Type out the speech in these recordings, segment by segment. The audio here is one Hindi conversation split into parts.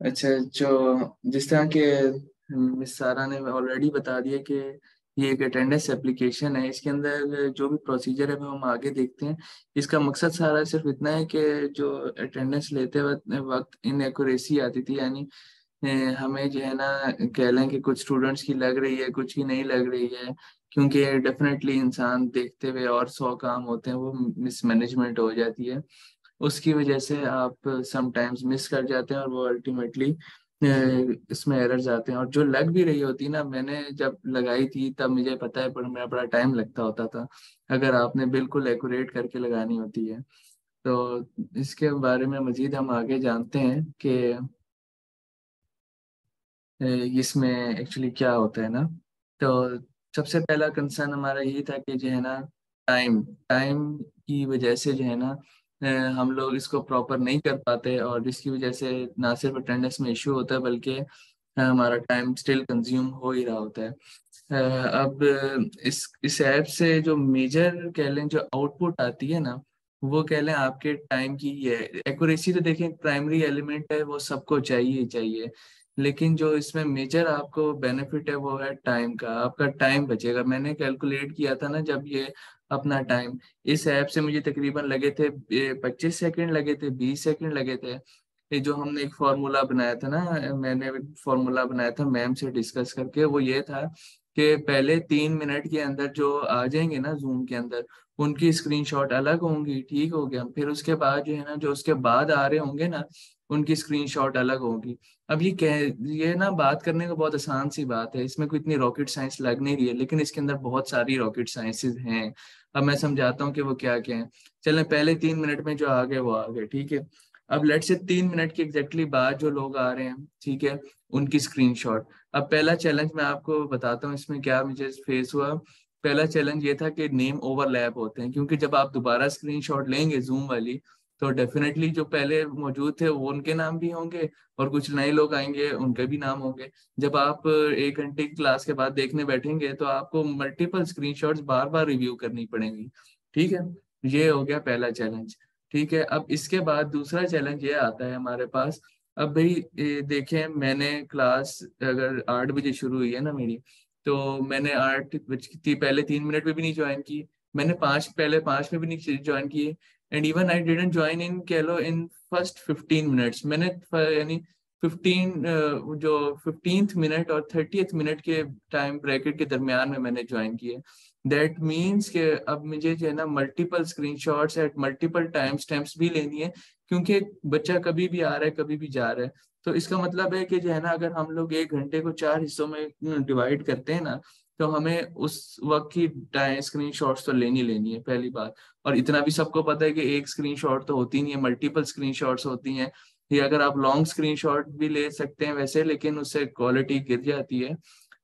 अच्छा, जो जिस तरह के मिस सारा ने ऑलरेडी बता दिया कि ये एक अटेंडेंस एप्लीकेशन है। इसके अंदर जो भी प्रोसीजर है वो हम आगे देखते हैं। इसका मकसद सारा सिर्फ इतना है कि जो अटेंडेंस लेते वक्त इनएक्यूरेसी आती थी, यानी अ, हमें जो है ना, कह लें कि कुछ स्टूडेंट्स की लग रही है, कुछ की नहीं लग रही है। क्योंकि डेफिनेटली इंसान देखते हुए और 100 काम होते हैं, वो मिसमैनेजमेंट हो जाती है। उसकी वजह से आप समटाइम्स मिस कर जाते हैं और वो अल्टीमेटली इसमें एरर्स आते हैं। और जो लग भी रही होती ना, मैंने जब लगाई थी तब मुझे पता है, पर मेरा बड़ा टाइम लगता होता था अगर आपने बिल्कुल एक्यूरेट करके लगानी होती है। तो इसके बारे में मजीद हम आगे जानते हैं कि इसमें एक्चुअली क्या होता है ना। तो सबसे पहला कंसर्न हमारा यही था कि जो है ना, टाइम टाइम की वजह से जो है ना, हम लोग इसको प्रॉपर नहीं कर पाते, और जिसकी वजह से ना सिर्फ अटेंडेंस में इशू होता है बल्कि हमारा टाइम स्टिल कंज्यूम हो ही रहा होता है। अब इस ऐप से जो मेजर कह लें, जो आउटपुट आती है ना, वो कह लें आपके टाइम की ही है। एक्यूरेसी तो देखें प्राइमरी एलिमेंट है, वो सबको चाहिए ही चाहिए। लेकिन जो इसमें मेजर आपको बेनिफिट है वो है टाइम का। आपका टाइम बचेगा। मैंने कैलकुलेट किया था ना जब ये अपना टाइम, इस ऐप से मुझे तकरीबन लगे थे 25 सेकंड लगे थे, 20 सेकंड लगे थे। ये जो हमने एक फार्मूला बनाया था ना, मैंने एक फार्मूला बनाया था मैम से डिस्कस करके, वो ये था कि पहले 3 मिनट के अंदर जो आ जाएंगे ना जूम के अंदर, उनकी स्क्रीनशॉट अलग होंगी, ठीक हो गया। फिर उसके बाद जो है ना, जो उसके बाद आ रहे होंगे ना, उनकी स्क्रीनशॉट अलग होगी। अब ये ना बात करने को बहुत आसान सी बात है, इसमें कोई इतनी रॉकेट साइंस लग नहीं रही है, लेकिन इसके अंदर बहुत सारी रॉकेट साइंसेस हैं। अब मैं समझाता हूँ कि वो क्या क्या है। चलें, पहले 3 मिनट में जो आ गए वो आ गए, ठीक है। अब लेट से 3 मिनट के एग्जैक्टली बाद जो लोग आ रहे हैं, ठीक है, उनकी स्क्रीनशॉट। अब पहला चैलेंज मैं आपको बताता हूँ इसमें क्या मुझे फेस हुआ। पहला चैलेंज ये था कि नेम ओवरलैप होते हैं, क्योंकि जब आप दोबारा स्क्रीनशॉट लेंगे जूम वाली, तो डेफिनेटली जो पहले मौजूद थे वो उनके नाम भी होंगे, और कुछ नए लोग आएंगे उनके भी नाम होंगे। जब आप 1 घंटे की क्लास के बाद देखने बैठेंगे तो आपको मल्टीपल स्क्रीनशॉट्स बार बार रिव्यू करनी पड़ेंगी, ठीक है। ये हो गया पहला चैलेंज, ठीक है। अब इसके बाद दूसरा चैलेंज ये आता है हमारे पास। अब भाई देखें, मैंने क्लास अगर 8 बजे शुरू हुई है ना मेरी, तो मैंने 8 बज पहले 3 मिनट में भी नहीं ज्वाइन की। मैंने पहले 5 में भी नहीं ज्वाइन की। And even I didn't join in, कह लो, इन फर्स्ट 15 मिनट्स। मैंने यानी 15 जो 15th मिनट और 30th मिनट के टाइम ब्रैकेट के दरमियान में मैंने ज्वाइन किया। दैट मीन्स कि अब मुझे जो है ना multiple screenshots at multiple time stamps भी लेनी है, क्योंकि बच्चा कभी भी आ रहा है, कभी भी जा रहा है। तो इसका मतलब है कि जो है ना, अगर हम लोग 1 घंटे को 4 हिस्सों में डिवाइड करते हैं ना, तो हमें उस वक्त की स्क्रीनशॉट्स तो लेनी लेनी है, पहली बात। और इतना भी सबको पता है कि एक स्क्रीनशॉट तो होती नहीं है, मल्टीपल स्क्रीनशॉट्स होती हैं। ये अगर आप लॉन्ग स्क्रीनशॉट भी ले सकते हैं वैसे, लेकिन उससे क्वालिटी गिर जाती है।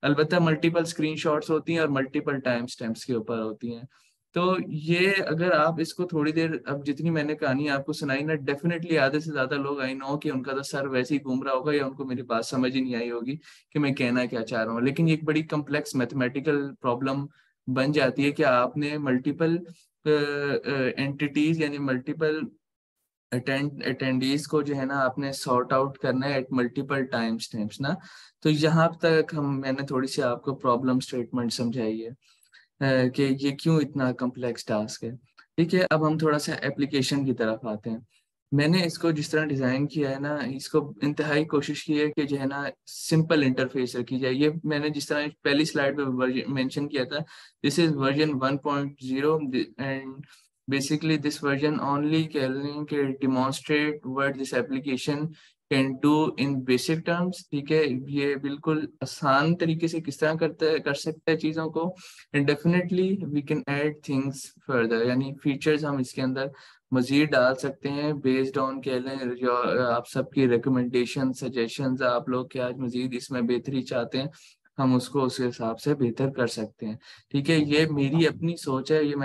अलबत्ता मल्टीपल स्क्रीनशॉट्स होती हैं और मल्टीपल टाइम स्टैम्प्स के ऊपर होती हैं। तो ये अगर आप इसको थोड़ी देर, अब जितनी मैंने कहानी आपको सुनाई ना, डेफिनेटली आधे से ज्यादा लोग आई नो कि उनका तो सर वैसे ही घूम रहा होगा, या उनको मेरी बात समझ ही नहीं आई होगी कि मैं कहना क्या चाह रहा हूँ। लेकिन ये एक बड़ी कम्प्लेक्स मैथमेटिकल प्रॉब्लम बन जाती है कि आपने मल्टीपल एंटिटीज, यानी मल्टीपल अटेंडीज को जो है ना, आपने सॉर्ट आउट करना है एट मल्टीपल टाइम स्टैम्प्स ना। तो यहाँ तक मैंने थोड़ी सी आपको प्रॉब्लम स्टेटमेंट समझाई है, कि ये क्यों इतना कम्प्लेक्स टास्क है। ठीक है, अब हम थोड़ा सा एप्लीकेशन की तरफ आते हैं। मैंने इसको जिस तरह डिज़ाइन किया है ना, इसको इंतहाई कोशिश की है कि जो है ना सिंपल इंटरफेस रखी जाए। ये मैंने जिस तरह पहली स्लाइड पे मेंशन किया था, this is version 1.0, and basically this version only can demonstrate what this application can do in basic terms, ठीक है। ये बिल्कुल आसान तरीके से किस तरह कर सकते हैं चीज़ों को। And definitely we can add things further, यानी फीचर्स हम इसके अंदर मजीद डाल सकते हैं बेस्ड ऑन, कह लें, जो आप सबकी रिकमेंडेशन सजेशंस, आप लोग क्या मजीद इसमें बेहतरी चाहते हैं, हम उसको उस हिसाब से बेहतर कर सकते हैं। ठीक है, ये मेरी अपनी सोच है, ये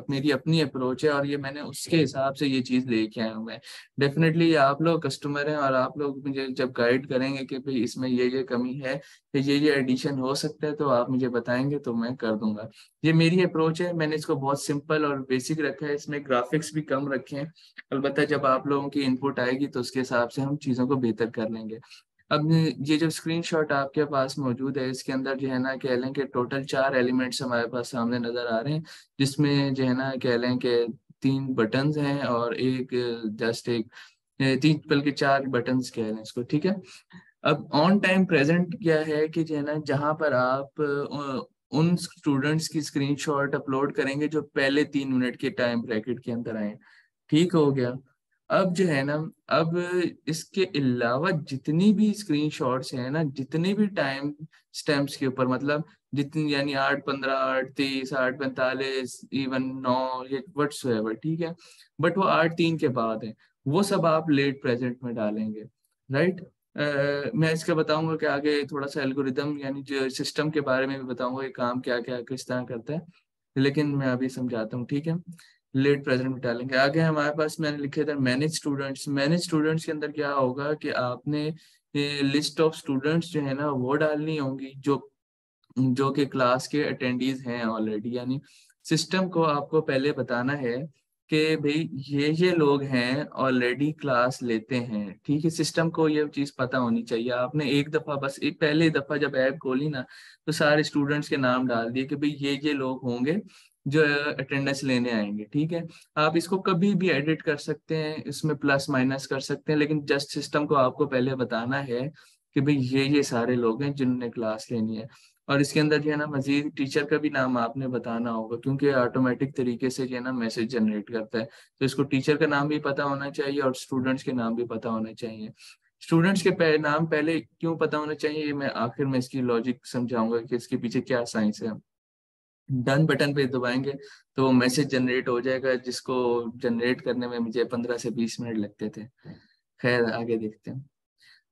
मेरी अपनी अप्रोच है, और ये मैंने उसके हिसाब से ये चीज़ लेके आया हूँ मैं। डेफिनेटली आप लोग कस्टमर हैं और आप लोग मुझे जब गाइड करेंगे कि भाई इसमें ये कमी है, ये एडिशन हो सकता है, तो आप मुझे बताएंगे तो मैं कर दूंगा। ये मेरी अप्रोच है, मैंने इसको बहुत सिंपल और बेसिक रखा है, इसमें ग्राफिक्स भी कम रखे हैं। अलबत्ता जब आप लोगों की इनपुट आएगी तो उसके हिसाब से हम चीज़ों को बेहतर कर लेंगे। अब ये जो स्क्रीनशॉट आपके पास मौजूद है, इसके अंदर जो है ना कह लें कि टोटल 4 एलिमेंट्स हमारे पास सामने नजर आ रहे हैं, जिसमें जो है ना कह लें कि 3 बटन्स हैं और एक जस्ट एक तीन बल्कि 4 बटन्स कह लें इसको। ठीक है, अब ऑन टाइम प्रेजेंट क्या है कि जो है ना जहाँ पर आप उन स्टूडेंट्स की स्क्रीनशॉट अपलोड करेंगे जो पहले 3 मिनट के टाइम ब्रैकेट के अंदर आए। ठीक हो गया। अब जो है ना, अब इसके अलावा जितनी भी स्क्रीनशॉट्स हैं ना, जितने भी टाइम स्टैम्प्स के ऊपर, मतलब जितनी यानी 8:15, 8:30, 8:45, इवन 9, ये व्हाट्सएवर, ठीक है, बट वो 8:03 के बाद है, वो सब आप लेट प्रेजेंट में डालेंगे। राइट। मैं इसका बताऊंगा कि आगे थोड़ा सा एल्गोरिदम यानी जो सिस्टम के बारे में भी बताऊंगा, ये काम क्या क्या किस तरह करता है, लेकिन मैं अभी समझाता हूँ। ठीक है, लेट प्रेजेंट में डालेंगे। आगे हमारे पास मैंने लिखे थे मैनेज स्टूडेंट्स। मैनेज स्टूडेंट्स के अंदर क्या होगा कि आपने लिस्ट ऑफ स्टूडेंट्स जो है ना वो डालनी होंगी जो जो कि क्लास के अटेंडीज हैं ऑलरेडी, यानी सिस्टम को आपको पहले बताना है कि भाई ये लोग हैं ऑलरेडी क्लास लेते हैं। ठीक है, सिस्टम को ये चीज़ पता होनी चाहिए। आपने एक दफ़ा बस एक पहले दफ़ा जब ऐप खोली ना, तो सारे स्टूडेंट्स के नाम डाल दिए कि भाई ये लोग होंगे जो अटेंडेंस लेने आएंगे। ठीक है, आप इसको कभी भी एडिट कर सकते हैं, इसमें प्लस माइनस कर सकते हैं, लेकिन जस्ट सिस्टम को आपको पहले बताना है कि भाई ये सारे लोग हैं जिन्होंने क्लास लेनी है। और इसके अंदर जो है ना मजीद टीचर का भी नाम आपने बताना होगा, क्योंकि ऑटोमेटिक तरीके से जो है ना मैसेज जनरेट करता है, तो इसको टीचर का नाम भी पता होना चाहिए और स्टूडेंट्स के नाम भी पता होने चाहिए। स्टूडेंट्स के नाम पहले क्यों पता होना चाहिए, ये मैं आखिर में इसकी लॉजिक समझाऊंगा कि इसके पीछे क्या साइंस है। डन बटन पे दबाएंगे तो वो मैसेज जनरेट हो जाएगा, जिसको जनरेट करने में मुझे 15 से 20 मिनट लगते थे। खैर आगे देखते हैं।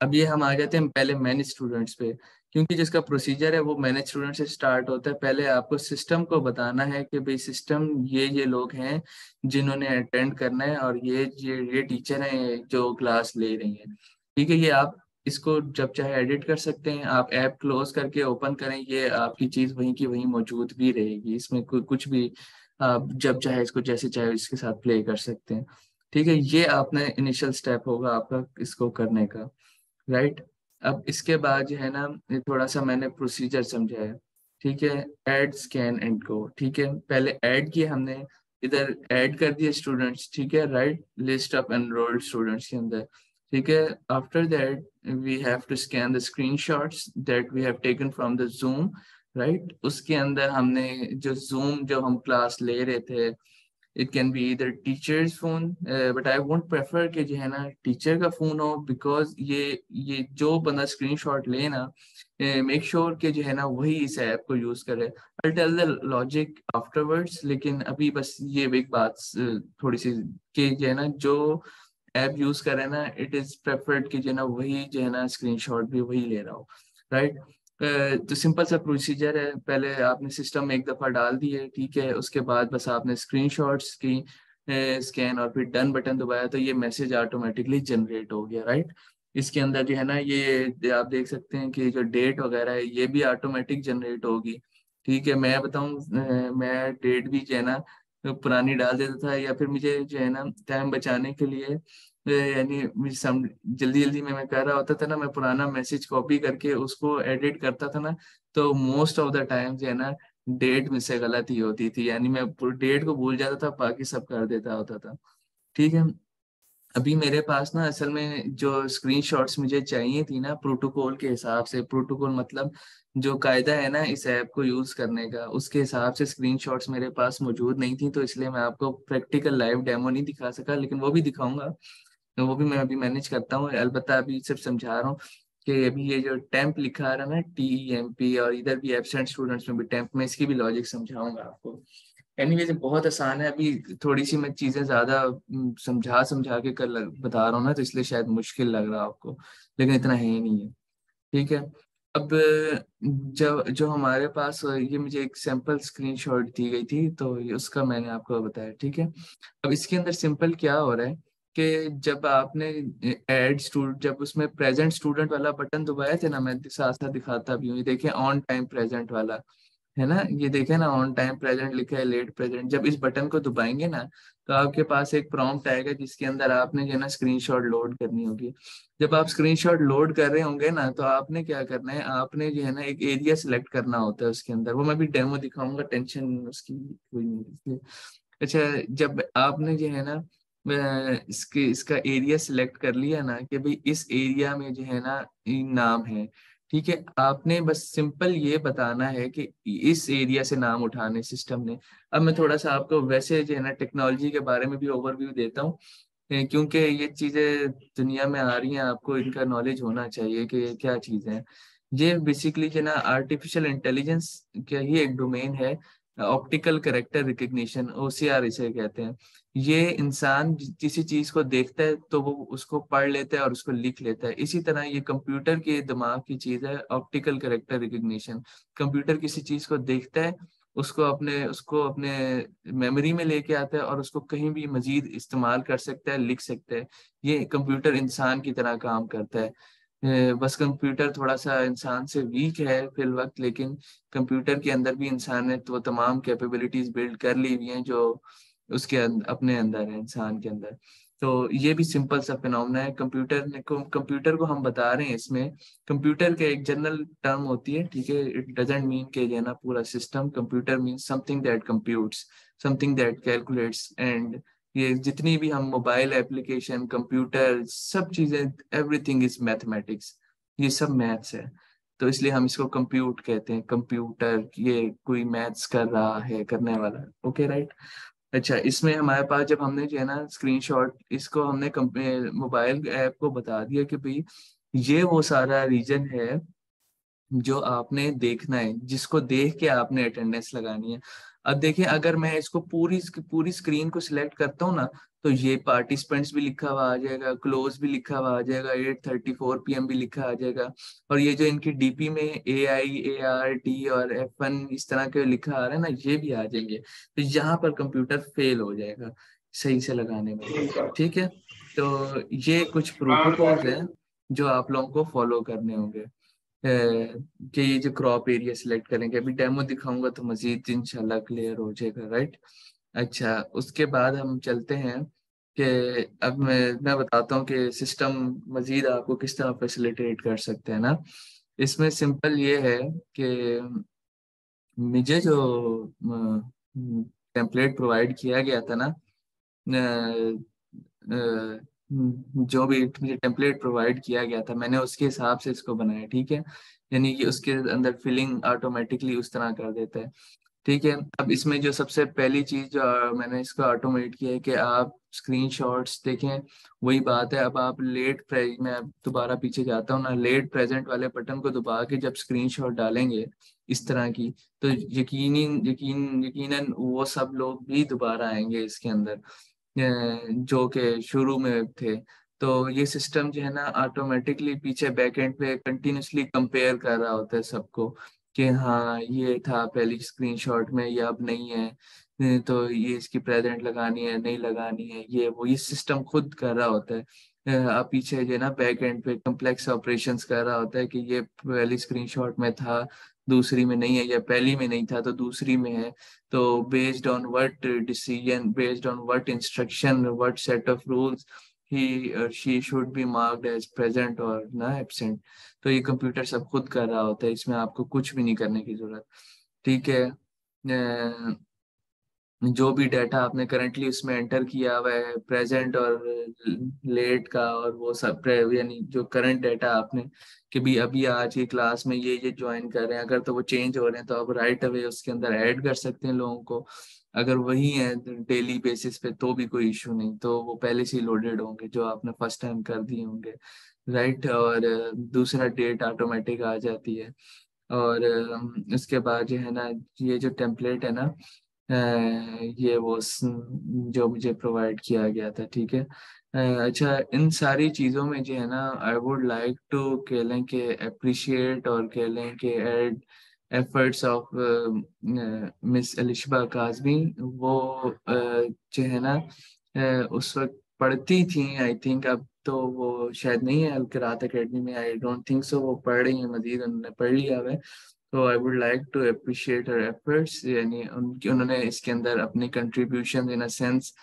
अब ये हम आ जाते हैं पहले मैनेज स्टूडेंट्स पे, क्योंकि जिसका प्रोसीजर है वो मैनेज स्टूडेंट से स्टार्ट होता है। पहले आपको सिस्टम को बताना है कि भाई सिस्टम ये लोग हैं जिन्होंने अटेंड करना है, और ये टीचर हैं जो क्लास ले रही हैं। ठीक है, ये आप इसको जब चाहे एडिट कर सकते हैं, आप ऐप क्लोज करके ओपन करें, ये आपकी चीज़ वहीं की वहीं मौजूद भी रहेगी, इसमें कुछ भी आप जब चाहे इसको जैसे चाहे इसके साथ प्ले कर सकते हैं। ठीक है, ये आपने इनिशियल स्टेप होगा आपका इसको करने का। राइट। अब इसके बाद जो है ना, ये थोड़ा सा मैंने प्रोसीजर समझाया। ठीक है, ऐड स्कैन एंड गो। ठीक है, पहले ऐड किए हमने, इधर ऐड कर दिए स्टूडेंट्स। ठीक है, right, list of enrolled students के अंदर। ठीक है, after that we have to scan the screenshots that we have taken from the Zoom. Right, उसके अंदर हमने जो जूम जो हम क्लास ले रहे थे, इट कैन बी इधर teachers phone, but I won't prefer कि जो है ना टीचर का फोन हो, बिकॉज ये जो बंदा स्क्रीनशॉट ले ना, मेक श्योर कि जो है ना वही इस ऐप को यूज करे। I tell the logic afterwards, लेकिन अभी बस ये एक बात थोड़ी सी कि जो है ना जो ऐप यूज करे ना, इट इज प्रेफर्ड कि जो है ना वही जो है ना स्क्रीनशॉट भी वही ले रहा हो। राइट। तो सिंपल सा प्रोसीजर है, पहले आपने सिस्टम में एक दफ़ा डाल दिए। ठीक है, उसके बाद बस आपने स्क्रीनशॉट्स की स्कैन और फिर डन बटन दबाया तो ये मैसेज ऑटोमेटिकली जनरेट हो गया। राइट। इसके अंदर जो है ना ये आप देख सकते हैं कि जो डेट वगैरह है ये भी ऑटोमेटिक जनरेट होगी। ठीक है, मैं बताऊं, मैं डेट भी जो है ना पुरानी डाल देता था, या फिर मुझे जो है ना टाइम बचाने के लिए यानी जल्दी जल्दी में मैं कर रहा होता था ना, मैं पुराना मैसेज कॉपी करके उसको एडिट करता था ना, तो मोस्ट ऑफ द टाइम जो है ना डेट में से गलती होती थी, यानी मैं डेट को भूल जाता था, बाकी सब कर देता होता था। ठीक है, अभी मेरे पास ना असल में जो स्क्रीनशॉट्स मुझे चाहिए थी ना प्रोटोकॉल के हिसाब से, प्रोटोकॉल मतलब जो कायदा है ना इस ऐप को यूज करने का, उसके हिसाब से स्क्रीनशॉट्स मेरे पास मौजूद नहीं थी, तो इसलिए मैं आपको प्रैक्टिकल लाइव डेमो नहीं दिखा सका, लेकिन वो भी दिखाऊंगा। तो वो भी मैं अभी मैनेज करता हूँ। अलबत्ता अभी सिर्फ समझा रहा हूँ कि अभी ये जो टेम्प लिखा आ रहा है ना, TEMP, और इधर भी एब्सेंट स्टूडेंट्स में भी टेम्प, में इसकी भी लॉजिक समझाऊंगा आपको। एनीवेज बहुत आसान है, अभी थोड़ी सी मैं चीज़ें ज़्यादा समझा समझा के बता रहा हूँ ना, तो इसलिए शायद मुश्किल लग रहा है आपको, लेकिन इतना है ही नहीं है। ठीक है, अब जब जो हमारे पास ये मुझे एक सैंपल स्क्रीनशॉट दी गई थी, तो उसका मैंने आपको बताया, ठीक है। अब इसके अंदर सिंपल क्या हो रहा है कि जब आपने ऐड स्टूडेंट, जब उसमें प्रेजेंट स्टूडेंट वाला बटन दबाया थे ना, मैं साथ साथ दिखाता भी हूँ, ये देखिए ऑन टाइम प्रेजेंट वाला है ना, ये देखे ना, ऑन टाइम प्रेजेंट लिखा है, लेट प्रेजेंट। जब इस बटन को दबाएंगे ना, तो आपके पास एक प्रॉम्प्ट आएगा जिसके अंदर आपने जो है ना स्क्रीनशॉट लोड करनी होगी। जब आप स्क्रीनशॉट लोड कर रहे होंगे ना, तो आपने क्या करना है, आपने जो है ना एक एरिया सिलेक्ट करना होता है उसके अंदर, वो मैं भी डेमो दिखाऊंगा, टेंशन उसकी कोई नहीं है इसलिए। अच्छा, जब आपने जो है ना इसका एरिया सिलेक्ट कर लिया ना कि भाई इस एरिया में जो है ना नाम है, ठीक है, आपने बस सिंपल ये बताना है कि इस एरिया से नाम उठाने सिस्टम ने। अब मैं थोड़ा सा आपको वैसे जो है ना टेक्नोलॉजी के बारे में भी ओवरव्यू देता हूँ, क्योंकि ये चीज़ें दुनिया में आ रही हैं, आपको इनका नॉलेज होना चाहिए कि ये क्या चीज़ें हैं। ये बेसिकली जो है ना आर्टिफिशियल इंटेलिजेंस का ही एक डोमेन है, ऑप्टिकल कैरेक्टर रिकग्निशन, ओसीआर इसे कहते हैं। ये इंसान किसी चीज को देखता है तो वो उसको पढ़ लेता है और उसको लिख लेता है, इसी तरह ये कंप्यूटर के दिमाग की चीज है, ऑप्टिकल कैरेक्टर रिकग्निशन। कंप्यूटर किसी चीज को देखता है, उसको अपने मेमोरी में लेके आता है और उसको कहीं भी मजीद इस्तेमाल कर सकता है, लिख सकता है। ये कंप्यूटर इंसान की तरह काम करता है। बस कंप्यूटर थोड़ा सा इंसान से वीक है फिल वक्त, लेकिन कंप्यूटर के अंदर भी इंसान ने तो तमाम कैपेबिलिटीज बिल्ड कर ली हुई हैं जो उसके अपने अंदर है, इंसान के अंदर। तो ये भी सिंपल सा फिनोमेना है। कंप्यूटर को हम बता रहे हैं इसमें, कंप्यूटर के एक जनरल टर्म होती है, ठीक है, इट डजेंट मीन के जो है ना पूरा system. Computer mean something that computes, something that calculates, and ये जितनी भी हम मोबाइल एप्लीकेशन, कंप्यूटर, सब चीजें, एवरीथिंग इज मैथमेटिक्स, ये सब मैथ्स है। तो इसलिए हम इसको कंप्यूट कहते हैं, कंप्यूटर ये कोई मैथ्स कर रहा है, करने वाला, ओके राइट। अच्छा, इसमें हमारे पास जब हमने जो है ना स्क्रीनशॉट, इसको हमने मोबाइल ऐप को बता दिया कि भाई ये वो सारा रीजन है जो आपने देखना है, जिसको देख के आपने अटेंडेंस लगानी है। अब देखिए, अगर मैं इसको पूरी पूरी स्क्रीन को सिलेक्ट करता हूँ ना, तो ये पार्टिसिपेंट्स भी लिखा हुआ आ जाएगा, क्लोज भी लिखा हुआ आ जाएगा, 8:34 PM भी लिखा आ जाएगा। और ये जो इनकी डीपी में AIART और F1 इस तरह के लिखा आ रहा है ना, ये भी आ जाएंगे। तो यहाँ पर कंप्यूटर फेल हो जाएगा सही से लगाने में, ठीक है। तो ये कुछ प्रोटोकॉल्स हैं जो आप लोगों को फॉलो करने होंगे, कि ये जो क्रॉप एरिया सिलेक्ट करेंगे, अभी डेमो दिखाऊंगा तो मजीद इंशाल्लाह क्लियर हो जाएगा, राइट। अच्छा, उसके बाद हम चलते हैं कि अब मैं बताता हूँ कि सिस्टम मजीद आपको किस तरह फैसिलिटेट कर सकते हैं ना। इसमें सिंपल ये है कि मुझे जो टेम्पलेट प्रोवाइड किया गया था ना, जो भी मुझे टेम्पलेट प्रोवाइड किया गया था, मैंने उसके हिसाब से इसको बनाया, ठीक है। यानी कि उसके अंदर फिलिंग ऑटोमेटिकली उस तरह कर देता है, ठीक है। अब इसमें जो सबसे पहली चीज जो मैंने इसको ऑटोमेट किया है कि आप स्क्रीनशॉट्स देखें, वही बात है। अब आप मैं अब दोबारा पीछे जाता हूँ ना, लेट प्रेजेंट वाले बटन को दबा के जब स्क्रीनशॉट डालेंगे इस तरह की, तो यकीनन वो सब लोग भी दोबारा आएंगे इसके अंदर, जो कि शुरू में थे। तो ये सिस्टम जो है ना ऑटोमेटिकली पीछे बैकएंड पे कंटिन्यूसली कंपेयर कर रहा होता है सबको, कि हाँ ये था पहली स्क्रीनशॉट में, ये अब नहीं है, तो ये इसकी प्रेजेंट लगानी है, नहीं लगानी है, ये सिस्टम खुद कर रहा होता है। आप पीछे जो है ना बैक एंड पे कॉम्प्लेक्स ऑपरेशंस कर रहा होता है कि ये पहली स्क्रीनशॉट में था, दूसरी में नहीं है, या पहली में नहीं था तो दूसरी में है। तो based on what decision, based on what instruction, what set of rules, he और she should be marked as present और ना एब्सेंट। तो ये कंप्यूटर सब खुद कर रहा होता है, इसमें आपको कुछ भी नहीं करने की जरूरत, ठीक है। जो भी डाटा आपने करंटली उसमें एंटर किया हुआ है, प्रेजेंट और लेट का, और वो सब यानी जो करंट डाटा आपने कि भी अभी आज की क्लास में ये ज्वाइन कर रहे हैं, अगर तो वो चेंज हो रहे हैं तो आप राइट अवे उसके अंदर ऐड कर सकते हैं लोगों को। अगर वही है डेली बेसिस पे तो भी कोई इशू नहीं, तो वो पहले से ही लोडेड होंगे जो आपने फर्स्ट टाइम कर दिए होंगे, राइट। और दूसरा डेट ऑटोमेटिक आ जाती है। और उसके बाद जो है ना, ये जो टेम्पलेट है ना, अ, ये जो मुझे प्रोवाइड किया गया था, ठीक है। अच्छा, इन सारी चीज़ों में जो है ना, आई वुड लाइक टू कह लें कि अप्रिशिएट और कह लें कि add efforts of Miss Alishba Kazmi. वो जो है ना, उस वक्त पढ़ती थी आई थिंक। अब तो वो शायद नहीं है अल किरात एकेडमी में, आई डोंट थिंक सो। वो पढ़ रही हैं मजीद, उन्होंने पढ़ लिया है। तो I would like to appreciate her efforts, यानी उनकी उन्होंने इसके अंदर अपनी कंट्रीब्यूशन इन अ सेंस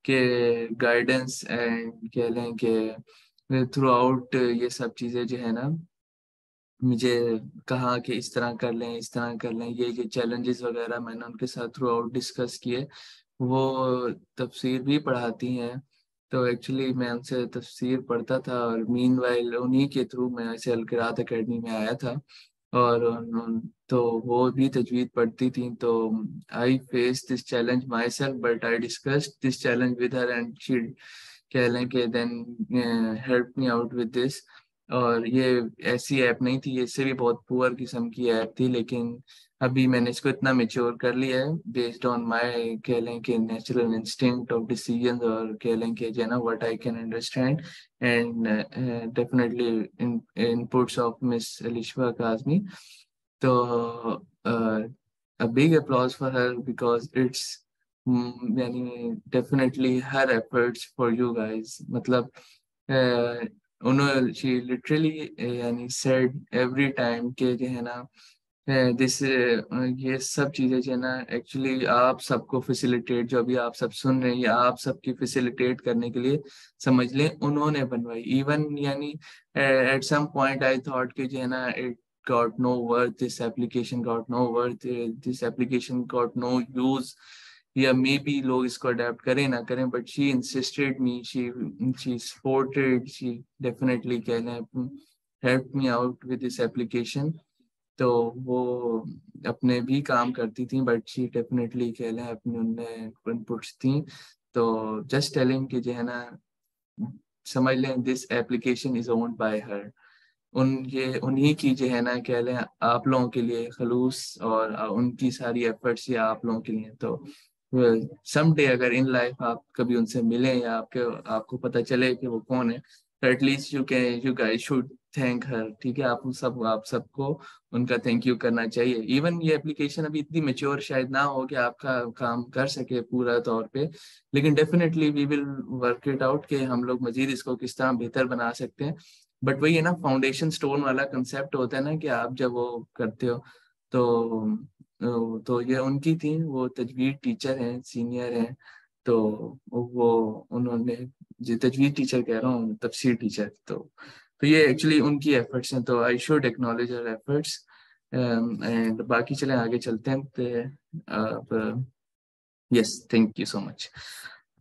के गाइडेंस एंड कह लें कि थ्रू आउट ये सब चीज़ें जो है ना, मुझे कहा कि इस तरह कर लें, इस तरह कर लें। ये चैलेंजेस वगैरह मैंने उनके साथ थ्रू आउट डिस्कस किए। वो तफसीर भी पढ़ाती हैं। तो एक्चुअली मैं उनसे तफसीर पढ़ता था, और मीनवाइल उन्हीं के थ्रू मैं ऐसे अल किरात एकेडमी में आया था। और तो वो भी तजवीद पढ़ती थी। तो I face this challenge myself, but I discussed this challenge with her and she कह लें कि then help me out with this. और ये ऐसी ऐप नहीं थी, ये इससे भी बहुत पुअर किस्म की ऐप थी, लेकिन अभी मैंने इसको इतना मेच्योर कर लिया है बेस्ड ऑन माय कह लें कि नेचुरल इंस्टिंक्ट ऑफ डिसीजन, और कह लें कि जो है ना what I can understand and definitely inputs of Miss Alishba Kazmi. तो a big applause for her because it's यानी definitely her efforts for you guys. मतलब उन्होंने शी लिटरली यानी सेड एवरी टाइम के जो है ना, दिस ये सब चीज़ें जो है ना, एक्चुअली आप सबको फैसिलिटेट, जो अभी आप सब सुन रहे हैं, ये आप सबकी फैसिलिटेट करने के लिए समझ लें उन्होंने बनवाई। इवन यानी at some point I thought कि जो है ना, it got no worth, this application got no worth, this application got no use, या मे बी लोग इसको अडेप्ट करें ना करें, but she insisted me, she supported, she definitely कहना help me out with this application. तो वो अपने भी काम करती थी, बट शी डेफिनेटली कह लें अपनी उनने इनपुट्स थी। तो जस्ट टेलिंग कि जो है ना, समझ लें this application is owned by हर। ये उन्हीं की जो है ना, कह लें आप लोगों के लिए खलूस, और उनकी सारी एफर्ट्स ये आप लोगों के लिए। तो सम डे अगर इन लाइफ आप कभी उनसे मिलें, या आपको पता चले कि वो कौन है, तो at least you guys should thank her. ठीक है, आप सबको उनका थैंक यू करना चाहिए। इवन ये एप्लीकेशन अभी इतनी मेच्योर शायद ना हो कि आपका काम कर सके पूरा तौर पे, लेकिन definitely we will work it out कि हम लोग मजीद इसको किस तरह बेहतर बना सकते हैं। बट वही है ना, फाउंडेशन स्टोन वाला कंसेप्ट होता है ना, कि आप जब वो करते हो, तो ये उनकी थी, वो तजवीर टीचर हैं, सीनियर हैं। तो वो उन्होंने, जी तजवीर टीचर कह रहा हूँ, तफसीर टीचर। तो ये एक्चुअली उनकी एफर्ट्स हैं, तो I should acknowledge her efforts. And बाकी चलें आगे चलते हैं। तो अब yes, thank you so much.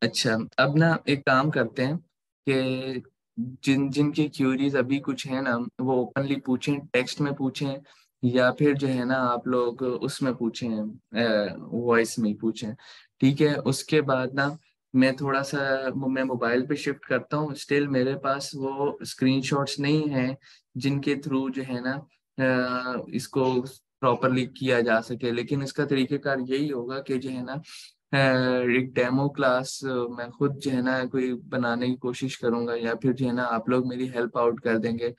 अच्छा, अब ना एक काम करते हैं कि जिनकी क्यूरीज अभी कुछ है ना, वो ओपनली पूछें, टेक्स्ट में पूछें, या फिर जो है ना आप लोग उसमें पूछें, वॉइस में पूछें। ठीक है, उसके बाद ना मैं मोबाइल पे शिफ्ट करता हूँ। स्टिल मेरे पास वो स्क्रीनशॉट्स नहीं हैं जिनके थ्रू जो है ना इसको प्रॉपरली किया जा सके। लेकिन इसका तरीकेकार यही होगा कि जो है ना, एक डेमो क्लास मैं खुद जो है ना कोई बनाने की कोशिश करूंगा, या फिर जो है ना आप लोग मेरी हेल्प आउट कर देंगे।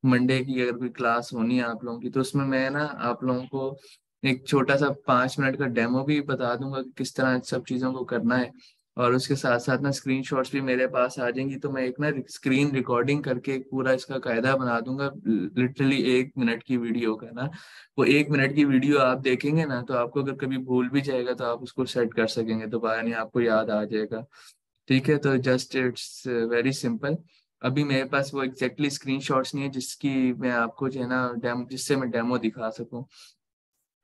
मंडे की अगर कोई क्लास होनी है आप लोगों की, तो उसमें मैं ना आप लोगों को एक छोटा सा 5 मिनट का डेमो भी बता दूंगा कि किस तरह सब चीज़ों को करना है। और उसके साथ साथ ना स्क्रीनशॉट्स भी मेरे पास आ जाएंगी, तो मैं एक ना स्क्रीन रिकॉर्डिंग करके एक पूरा इसका कायदा बना दूंगा, लिटरली 1 मिनट की वीडियो का ना। वो 1 मिनट की वीडियो आप देखेंगे ना, तो आपको अगर कभी भूल भी जाएगा तो आप उसको सेट कर सकेंगे दोबारा, नहीं आपको याद आ जाएगा। ठीक है, तो जस्ट इट्स वेरी सिंपल। अभी मेरे पास वो एग्जैक्टली स्क्रीनशॉट्स नहीं है जिसकी मैं आपको जो है ना डेमो, जिससे मैं डेमो दिखा सकूं।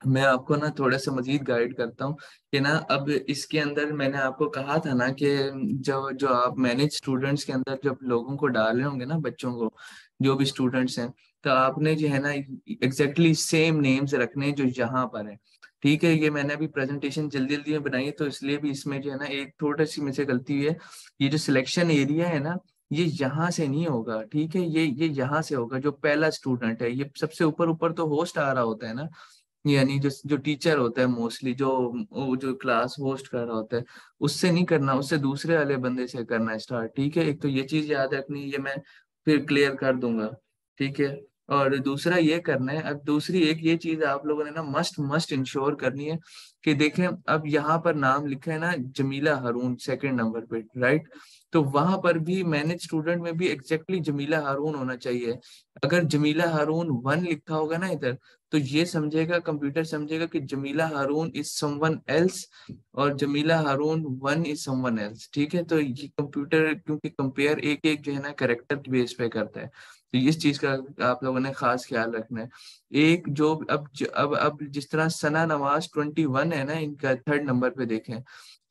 मैं आपको ना थोड़ा सा मजीद गाइड करता हूँ कि ना, अब इसके अंदर मैंने आपको कहा था ना कि जो जो आप मैनेज स्टूडेंट्स के अंदर जब लोगों को डाल रहे होंगे ना, बच्चों को, जो भी स्टूडेंट्स हैं, तो आपने जो है ना एग्जैक्टली सेम नेम्स रखने हैं जो यहाँ पर है। ठीक है, ये मैंने अभी प्रेजेंटेशन जल्दी जल्दी में बनाई है, तो इसलिए भी इसमें जो है ना एक थोड़ा सी मुझसे गलती हुई है। ये जो सिलेक्शन एरिया है ना, ये यहाँ से नहीं होगा। ठीक है, ये यहाँ से होगा। जो पहला स्टूडेंट है, ये सबसे ऊपर ऊपर तो होस्ट आ रहा होता है ना, यानी जो जो टीचर होता है मोस्टली, जो वो जो क्लास होस्ट कर रहा होता है, उससे नहीं करना, उससे दूसरे वाले बंदे से करना स्टार्ट। ठीक है, एक तो ये चीज याद रखनी, ये मैं फिर क्लियर कर दूंगा। ठीक है। और दूसरा ये करना है, अब दूसरी एक ये चीज आप लोगों ने ना मस्ट मस्ट इंश्योर करनी है कि देखें, अब यहाँ पर नाम लिखा है ना जमीला हारून सेकंड नंबर पे, राइट? तो वहां पर भी मैनेज स्टूडेंट में भी एग्जैक्टली जमीला हारून होना चाहिए। अगर जमीला हारून वन लिखा होगा ना इधर, तो ये समझेगा, कंप्यूटर समझेगा कि जमीला हारून इज समवन एल्स, और जमीला हारून वन इज समवन एल्स। ठीक है, तो ये कंप्यूटर क्योंकि कंपेयर एक एक जो है ना करेक्टर के बेस पे करता है, तो इस चीज का आप लोगों ने खास ख्याल रखना है। एक जो अब जिस तरह सना नवाज 21 है ना इनका थर्ड नंबर पे देखें,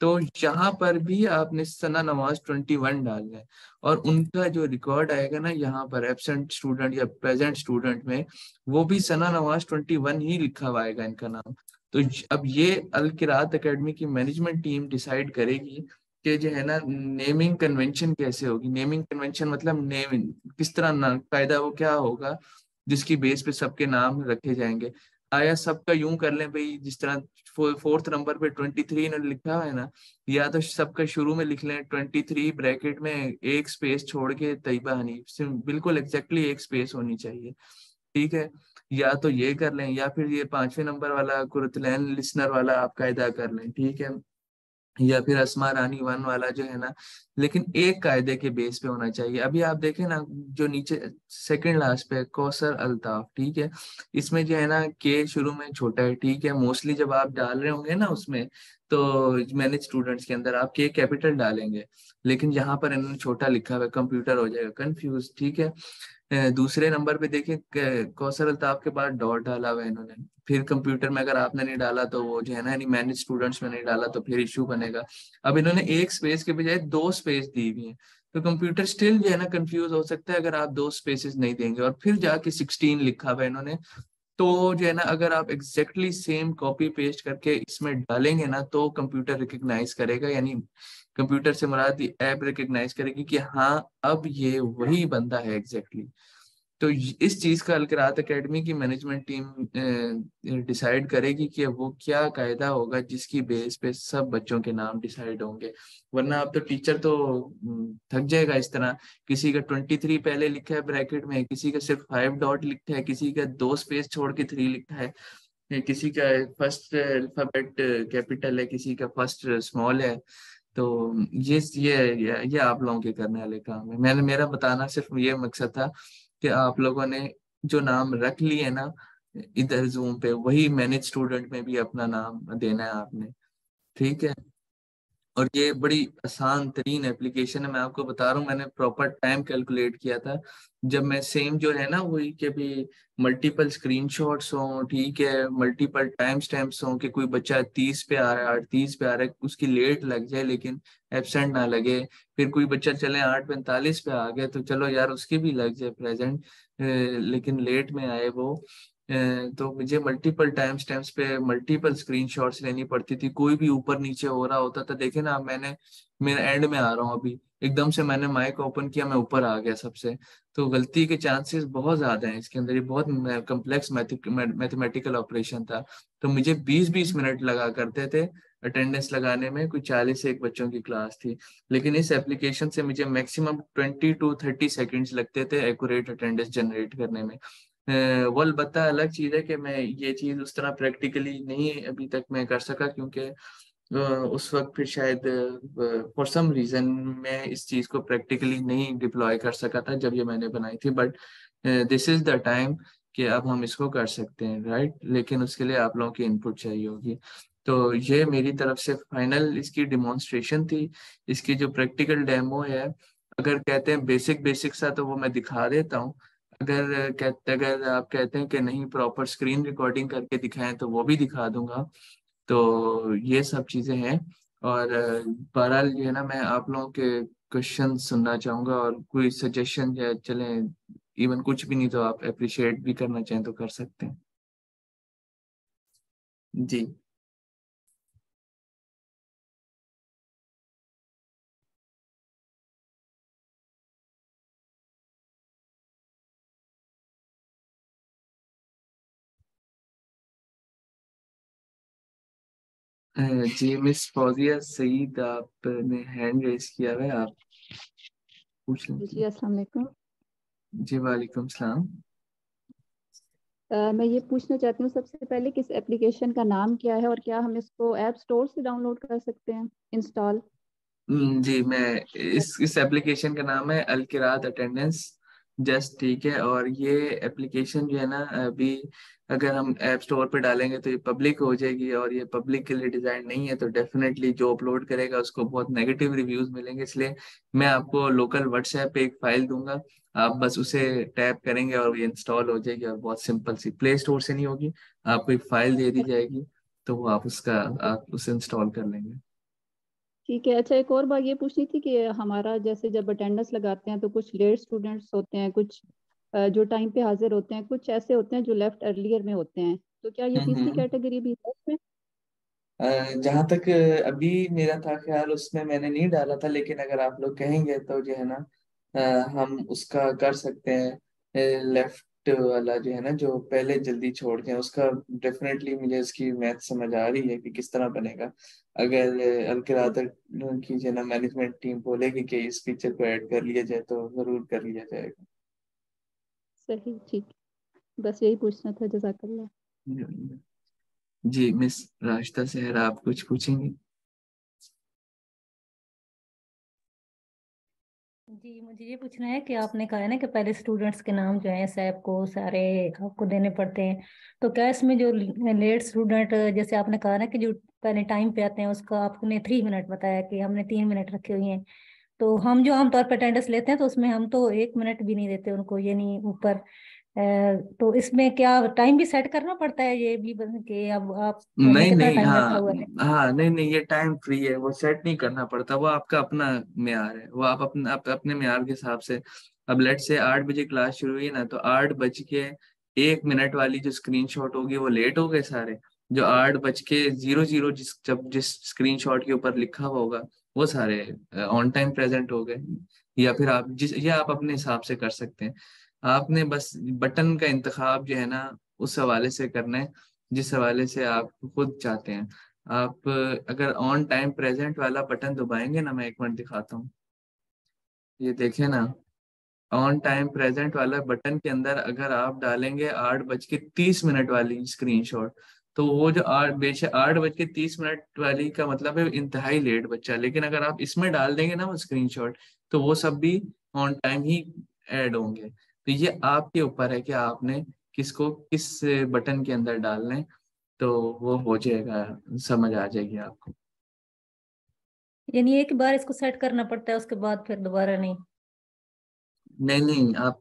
तो यहाँ पर भी आपने सना नवाज 21 डालना है। और उनका जो रिकॉर्ड आएगा ना यहाँ पर एब्सेंट स्टूडेंट या प्रेजेंट स्टूडेंट में, वो भी सना नवाज 21 ही लिखा हुआ आएगा इनका नाम। तो अब ये अल किरात एकेडमी की मैनेजमेंट टीम डिसाइड करेगी कि जो है ना नेमिंग कन्वेंशन कैसे होगी। नेमिंग कन्वेंशन मतलब नेमिंग किस तरह ना कायदा वो क्या होगा जिसकी बेस पे सबके नाम रखे जाएंगे। आया सबका यूं कर लें भाई, जिस तरह फोर्थ नंबर पे 23 ने लिखा हुआ है ना, या तो सबका शुरू में लिख लें 23 ब्रैकेट में एक स्पेस छोड़ के तैयबा हनीफ, बिल्कुल एग्जैक्टली एक स्पेस होनी चाहिए। ठीक है, या तो ये कर लें, या फिर ये पांचवें नंबर वाला कुरतलैन लिसनर वाला आप कायदा कर लें। ठीक है, या फिर अस्मा रानी वन वाला जो है ना, लेकिन एक कायदे के बेस पे होना चाहिए। अभी आप देखें ना जो नीचे सेकंड लास्ट पे है, कौसर अल्ताफ। ठीक है, इसमें जो है ना के शुरू में छोटा है। ठीक है, मोस्टली जब आप डाल रहे होंगे ना उसमें, तो मैनेज स्टूडेंट्स के अंदर आप के कैपिटल डालेंगे, लेकिन यहाँ पर इन्होंने छोटा लिखा हुआ है, कंप्यूटर हो जाएगा कंफ्यूज। ठीक है, दूसरे नंबर पे देखिए कौसर अल्ताफ के बाद डॉट डाला हुआ है इन्होंने। फिर कंप्यूटर में अगर आपने नहीं डाला तो वो जो है ना, यानी मैनेज स्टूडेंट्स में नहीं डाला तो फिर इश्यू बनेगा। अब इन्होंने एक स्पेस के बजाय दो स्पेस दी हुई है, तो कंप्यूटर स्टिल जो है ना कंफ्यूज हो सकता है अगर आप दो स्पेसेस नहीं देंगे। और फिर जाके 16 लिखा हुआ है इन्होंने, तो जो है ना अगर आप एग्जैक्टली सेम कॉपी पेस्ट करके इसमें डालेंगे ना, तो कंप्यूटर रिकग्नाइज करेगा, यानी कंप्यूटर से मुराद ऐप रिकग्नाइज करेगी कि हाँ अब ये वही बंदा है एग्जैक्टली। तो इस चीज का अलकरात एकेडमी की मैनेजमेंट टीम डिसाइड करेगी कि वो क्या कायदा होगा जिसकी बेस पे सब बच्चों के नाम डिसाइड होंगे। वरना अब तो टीचर तो थक जाएगा इस तरह, किसी का 23 पहले लिखा है ब्रैकेट में, किसी का सिर्फ 5 डॉट लिखा है, किसी का दो स्पेस छोड़ के 3 लिखा है, किसी का फर्स्ट अल्फाबेट कैपिटल है, किसी का फर्स्ट स्मॉल है। तो ये आप लोगों के करने वाले काम है। मैंने मेरा बताना सिर्फ ये मकसद था कि आप लोगों ने जो नाम रख लिए ना इधर जूम पे, वही मैनेज स्टूडेंट में भी अपना नाम देना है आपने। ठीक है, और ये बड़ी आसान तरीन एप्लीकेशन है, मैं आपको बता रहा हूँ, मैंने प्रॉपर टाइम कैलकुलेट किया था। जब मैं सेम जो है ना वही के भी मल्टीपल स्क्रीनशॉट्स हों, ठीक है, मल्टीपल टाइम स्टैम्प्स हों कि कोई बच्चा 30 पे आ रहा है, 38 पे आ रहा है, उसकी लेट लग जाए लेकिन एब्सेंट ना लगे। फिर कोई बच्चा चले 8:45 पे आ गया, तो चलो यार उसकी भी लग जाए प्रेजेंट, लेकिन लेट में आए वो। तो मुझे मल्टीपल टाइम स्टैम्प्स पे मल्टीपल स्क्रीनशॉट्स लेनी पड़ती थी, कोई भी ऊपर नीचे हो रहा होता था। देखे ना, मैंने मेरा एंड में आ रहा हूँ अभी, एकदम से मैंने माइक ओपन किया, मैं ऊपर आ गया सबसे। तो गलती के चांसेस बहुत ज्यादा हैं इसके अंदर, ये बहुत कम्प्लेक्स मैथमेटिकल ऑपरेशन था। तो मुझे 20-20 मिनट लगा करते थे अटेंडेंस लगाने में, कोई 40 से एक बच्चों की क्लास थी। लेकिन इस एप्लीकेशन से मुझे मैक्सिमम 20 to 30 सेकेंड्स लगते थे एक्यूरेट अटेंडेंस जनरेट करने में। वो अलबत्ता अलग चीज़ है कि मैं ये चीज़ उस तरह प्रैक्टिकली नहीं अभी तक मैं कर सका, क्योंकि उस वक्त फिर शायद फॉर सम रीज़न मैं इस चीज़ को प्रैक्टिकली नहीं डिप्लॉय कर सका था जब ये मैंने बनाई थी। But this is the time कि अब हम इसको कर सकते हैं, राइट? लेकिन उसके लिए आप लोगों की इनपुट चाहिए होगी। तो ये मेरी तरफ से फाइनल इसकी डिमॉन्स्ट्रेशन थी। इसकी जो प्रैक्टिकल डेमो है, अगर कहते हैं बेसिक बेसिक सा, तो वो मैं दिखा देता हूँ। अगर आप कहते हैं कि नहीं प्रॉपर स्क्रीन रिकॉर्डिंग करके दिखाएं, तो वो भी दिखा दूंगा। तो ये सब चीज़ें हैं। और बहरहाल ये है ना, मैं आप लोगों के क्वेश्चन सुनना चाहूँगा, और कोई सजेशन या चलें, इवन कुछ भी नहीं तो आप अप्रिशिएट भी करना चाहें तो कर सकते हैं। जी। जी मिस फौजिया सईद, आपने हैंड रेस किया है, आप पूछ लें जी please। अस्सलाम वालेकुम। जी वालेकुम सलाम। मैं ये पूछना चाहती हूँ सबसे पहले किस एप्लीकेशन का नाम क्या है और क्या हम इसको ऐप स्टोर से डाउनलोड कर सकते हैं इंस्टॉल? जी मैं इस एप्लीकेशन का नाम है अल किरात अटेंडेंस जस्ट, ठीक है। और ये एप्लीकेशन जो है ना, अभी अगर हम ऐप स्टोर पे डालेंगे तो ये पब्लिक हो जाएगी, और ये पब्लिक के लिए डिजाइन नहीं है, तो डेफिनेटली जो अपलोड करेगा उसको बहुत नेगेटिव रिव्यूज मिलेंगे। इसलिए मैं आपको लोकल व्हाट्सएप पे एक फाइल दूंगा, आप बस उसे टैप करेंगे और ये इंस्टॉल हो जाएगी, और बहुत सिंपल सी, प्ले स्टोर से नहीं होगी, आपको एक फाइल दे दी जाएगी, तो वो आप उसे इंस्टॉल कर लेंगे। ठीक है। अच्छा, एक और बात ये पूछनी थी कि हमारा जैसे जब अटेंडेंस लगाते हैं तो कुछ लेट स्टूडेंट्स होते हैं, कुछ जो टाइम पे हाजिर होते हैं, कुछ ऐसे होते हैं जो लेफ्ट अर्लियर में होते हैं। तो क्या ये तीसरी हम्म। कैटेगरी भी है इसमें? जहाँ तक अभी मेरा था ख्याल, उसमें मैंने नहीं डाला था, लेकिन अगर आप लोग कहेंगे तो जो है ना, हम उसका कर सकते हैं। लेफ्ट वाला जो है ना, जो पहले जल्दी छोड़ते हैं, उसका डेफिनेटली मुझे इसकी मैथ समझ आ रही है कि किस तरह बनेगा। अगर अलकिरात की जो है ना मैनेजमेंट टीम बोलेगी कि इस फीचर को ऐड कर लिया जाए, तो जरूर कर लिया जाएगा। सही, ठीक। बस यही पूछना था। जज़ाकल्लाह। जी मिस राशिदा सहरा, आप कुछ पूछेंगी? जी, मुझे ये पूछना है कि आपने कहा है ना कि पहले स्टूडेंट्स के नाम जो है सैप को सारे आपको देने पड़ते हैं। तो क्या इसमें जो लेट स्टूडेंट, जैसे आपने कहा ना कि जो पहले टाइम पे आते हैं उसका आपने 3 मिनट बताया कि हमने 3 मिनट रखे हुए हैं, तो हम जो आमतौर पर अटेंडेंस लेते हैं तो उसमें हम तो 1 मिनट भी नहीं देते उनको, ये नहीं ऊपर। तो इसमें क्या टाइम भी सेट करना पड़ता है ये भी कि अब आपने नहीं कितना नहीं, टाइम रखा हाँ। हुआ है? हाँ नहीं नहीं, ये टाइम फ्री है, वो सेट नहीं करना पड़ता, वो आपका अपना म्यार है, वो आप अपने म्यार के हिसाब से। अब लेट से 8 बजे क्लास शुरू हुई ना, तो 8 बज के 1 मिनट वाली जो स्क्रीनशॉट होगी वो लेट हो गए सारे। जो 8 बज के 00 जिस स्क्रीनशॉट के ऊपर लिखा हुआ होगा, वो सारे ऑन टाइम प्रेजेंट हो गए। या फिर आप जिस ये आप अपने हिसाब से कर सकते हैं। आपने बस बटन का इंतखाब जो है ना, उस हवाले से करना है जिस हवाले से आप खुद चाहते हैं। आप अगर ऑन टाइम प्रेजेंट वाला बटन दबाएंगे ना, मैं एक मिनट दिखाता हूँ, ये देखें ना। ऑन टाइम प्रेजेंट वाला बटन के अंदर अगर आप डालेंगे 8 बज के 30 मिनट वाली स्क्रीनशॉट, तो वो जो आठ बेशक 8 बज के 30 मिनट वाली का मतलब है इंतहाई लेट बच्चा, लेकिन अगर आप इसमें डाल देंगे ना वो स्क्रीनशॉट, तो वो सब भी ऑन टाइम ही ऐड होंगे। तो ये आपके ऊपर है कि आपने किसको किस बटन के अंदर डालना है, तो वो हो जाएगा, समझ आ जाएगी आपको। यानी एक बार इसको सेट करना पड़ता है उसके बाद फिर दोबारा नहीं? नहीं नहीं, आप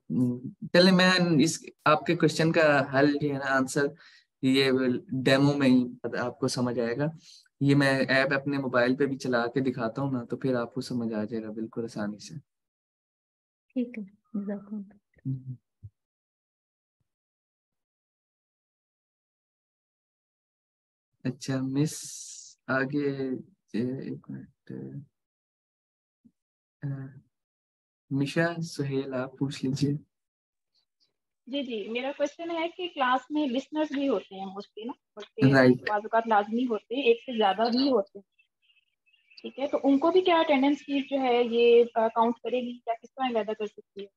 चले, मैं इस आपके क्वेश्चन का हल जो है ना, आंसर, ये डेमो में ही आपको समझ आएगा। ये मैं ऐप अपने मोबाइल पे भी चला के दिखाता हूँ ना, तो फिर आपको समझ आ जाएगा बिल्कुल आसानी से। ठीक है, जज़ाकल्लाह। हम्म। अच्छा मिस, आगे एक मिनट, अ, मिशा सुहेल, आप पूछ लीजिए। जी जी, मेरा क्वेश्चन है कि क्लास में लिसनर्स भी होते हैं मोस्टली ना, बल्कि राइट। बाज़ औक़ात लाज़मी होते हैं, एक से ज़्यादा भी होते हैं। ठीक है, तो उनको भी क्या अटेंडेंस फीस जो है ये काउंट करेगी या किस तरह पैदा कर सकती है?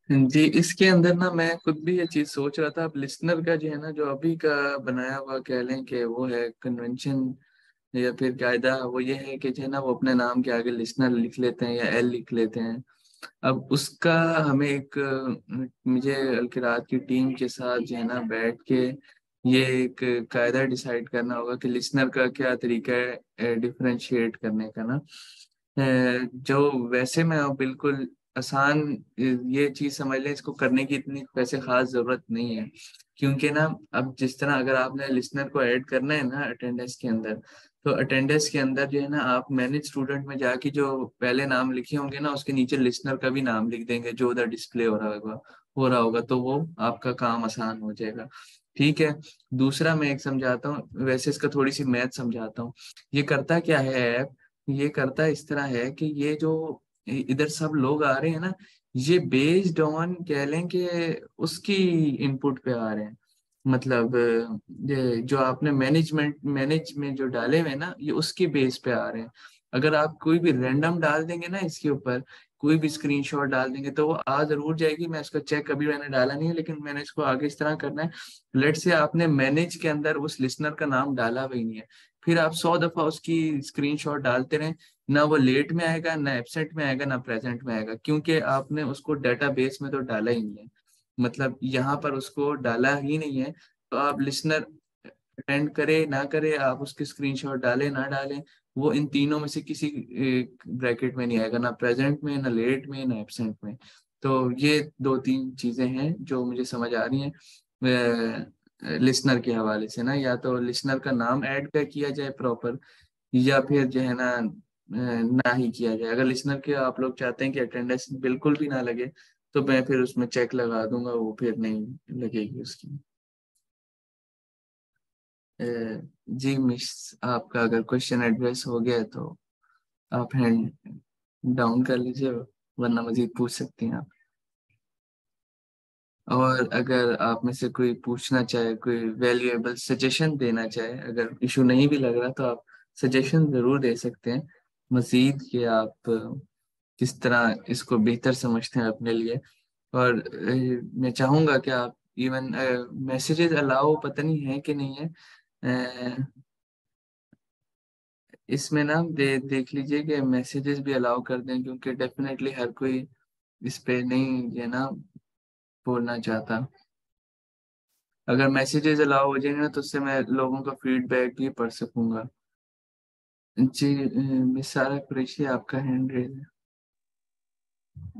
जी इसके अंदर ना मैं खुद भी ये चीज सोच रहा था। अब लिसनर का जो है ना, जो अभी का बनाया हुआ कह लें कि वो है कन्वेंशन या फिर कायदा, वो ये है कि जो है ना, वो अपने नाम के आगे लिसनर लिख लेते हैं या एल लिख लेते हैं। अब उसका हमें एक मुझे अलकिरात की टीम के साथ जो है ना बैठ के ये एक कायदा डिसाइड करना होगा कि लिसनर का क्या तरीका है डिफरेंशिएट करने का ना। जो वैसे में अब बिल्कुल आसान, ये चीज समझ लें, इसको करने की इतनी वैसे खास जरूरत नहीं है। क्योंकि ना, अब जिस तरह अगर आपने लिसनर को ऐड करना है ना अटेंडेंस के अंदर, तो अटेंडेंस के अंदर जो है ना, आप मैनेज स्टूडेंट में जाके जो पहले नाम लिखे होंगे ना, उसके नीचे लिसनर का भी नाम लिख देंगे जो उधर डिस्प्ले हो रहा होगा, तो वो आपका काम आसान हो जाएगा। ठीक है। दूसरा मैं एक समझाता हूँ, वैसे इसका थोड़ी सी मैथ समझाता हूँ। ये करता क्या है ऐप, ये करता इस तरह है कि ये जो इधर सब लोग आ रहे हैं ना, ये बेस्ड ऑन कह लें कि उसकी इनपुट पे आ रहे हैं। मतलब ये जो आपने मैनेज में जो डाले हुए हैं ना, ये उसके बेस पे आ रहे हैं। अगर आप कोई भी रैंडम डाल देंगे ना इसके ऊपर, कोई भी स्क्रीनशॉट डाल देंगे, तो वो आ जरूर जाएगी। मैं इसको चेक, कभी मैंने डाला नहीं है, लेकिन मैंने इसको आगे इस तरह करना है। लेट से आपने मैनेज के अंदर उस लिसनर का नाम डाला हुआ ही नहीं है, फिर आप 100 दफा उसकी स्क्रीनशॉट डालते रहें, ना वो लेट में आएगा, ना एब्सेंट में आएगा, ना प्रेजेंट में आएगा, क्योंकि आपने उसको डेटाबेस में तो डाला ही नहीं है। मतलब यहाँ पर उसको डाला ही नहीं है। तो आप लिसनर अटेंड करे ना करे, आप उसके स्क्रीनशॉट डालें ना डालें, वो इन तीनों में से किसी ब्रैकेट में नहीं आएगा, ना प्रेजेंट में, ना लेट में, ना एब्सेंट में। तो ये दो तीन चीजें हैं जो मुझे समझ आ रही हैं लिसनर के हवाले से ना। या तो लिसनर का नाम ऐड कर किया जाए प्रॉपर, या फिर जो है ना ना ही किया जाए। अगर लिसनर के आप लोग चाहते हैं कि अटेंडेंस बिल्कुल भी ना लगे, तो मैं फिर उसमें चेक लगा दूंगा, वो फिर नहीं लगेगी उसकी। अ, जी मिस, आपका अगर क्वेश्चन एड्रेस हो गया तो आप हैंड डाउन कर लीजिए, वरना मजीद पूछ सकती हैं आप। और अगर आप में से कोई पूछना चाहे, कोई वैल्यूएबल सजेशन देना चाहे, अगर इशू नहीं भी लग रहा, तो आप सजेशन जरूर दे सकते हैं मजीद, कि आप किस तरह इसको बेहतर समझते हैं अपने लिए। और मैं चाहूंगा कि आप इवन मैसेजेस अलाउ, पता नहीं है कि नहीं है इसमें ना, देख लीजिए कि मैसेजेस भी अलाउ कर दें, क्योंकि डेफिनेटली हर कोई इस पे नहीं ये ना बोलना चाहता। अगर मैसेजेस अलाउ हो जाएंगे ना, तो उससे मैं लोगों का फीडबैक भी पढ़ सकूंगा। जी मिस सारा कुरैशी, आपका हैंड रेज है।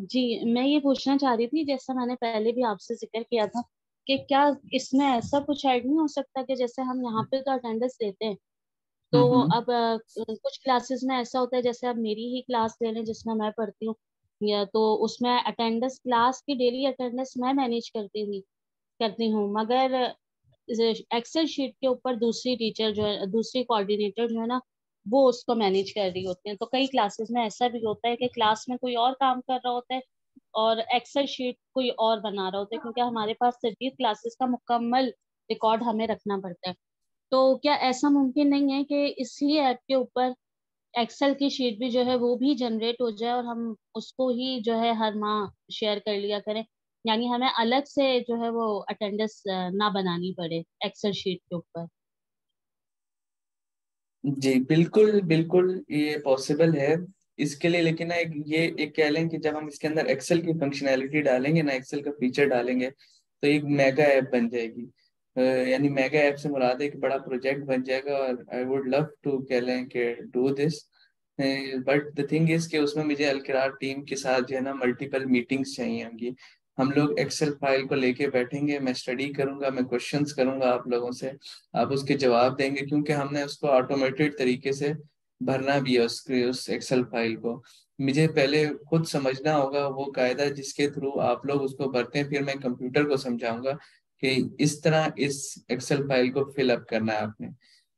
जी, मैं ये पूछना चाह रही थी, जैसा मैंने पहले भी आपसे जिक्र किया था कि क्या इसमें ऐसा कुछ ऐड नहीं हो सकता कि जैसे हम यहाँ पे तो अटेंडेंस लेते हैं, तो हम्म। अब कुछ क्लासेस में ऐसा होता है, जैसे अब मेरी ही क्लास ले लें जिसमें मैं पढ़ती हूँ, या तो उसमें अटेंडेंस, क्लास की डेली अटेंडेंस मैं मैनेज करती हूँ, मगर एक्सेल शीट के ऊपर दूसरी टीचर जो है, दूसरी कोऑर्डिनेटर जो है ना, वो उसको मैनेज कर रही होती है। तो कई क्लासेस में ऐसा भी होता है कि क्लास में कोई और काम कर रहा होता है और एक्सेल शीट कोई और बना रहा होता है, क्योंकि हमारे पास 30 क्लासेस का मुकम्मल रिकॉर्ड हमें रखना पड़ता है। तो क्या ऐसा मुमकिन नहीं है कि इसी ऐप के ऊपर एक्सेल की शीट भी जो है वो भी जनरेट हो जाए और हम उसको ही जो है हर माह शेयर कर लिया करें, यानी हमें अलग से जो है वो अटेंडेंस ना बनानी पड़े एक्सेल शीट के ऊपर। जी बिल्कुल बिल्कुल, ये पॉसिबल है इसके लिए। लेकिन ना एक कह लें कि जब हम इसके अंदर एक्सेल की फंक्शनैलिटी डालेंगे ना, एक्सेल का फीचर डालेंगे, तो एक मेगा ऐप बन जाएगी। यानी मेगा ऐप से मुराद है एक बड़ा प्रोजेक्ट बन जाएगा। और आई वुड लव टू कह लें कि do this, but the thing is कि उसमें मुझे अलकिरार टीम के साथ जो है ना मल्टीपल मीटिंग्स चाहिए होंगी। हम लोग एक्सेल फाइल को लेके बैठेंगे, मैं स्टडी करूंगा, मैं क्वेश्चंस करूंगा आप लोगों से, आप उसके जवाब देंगे, क्योंकि हमने उसको ऑटोमेटेड तरीके से भरना भी है उस एक्सेल फाइल को। मुझे पहले खुद समझना होगा वो कायदा जिसके थ्रू आप लोग उसको भरते हैं, फिर मैं कंप्यूटर को समझाऊंगा कि इस तरह इस एक्सेल फाइल को फिल अप करना है आपने।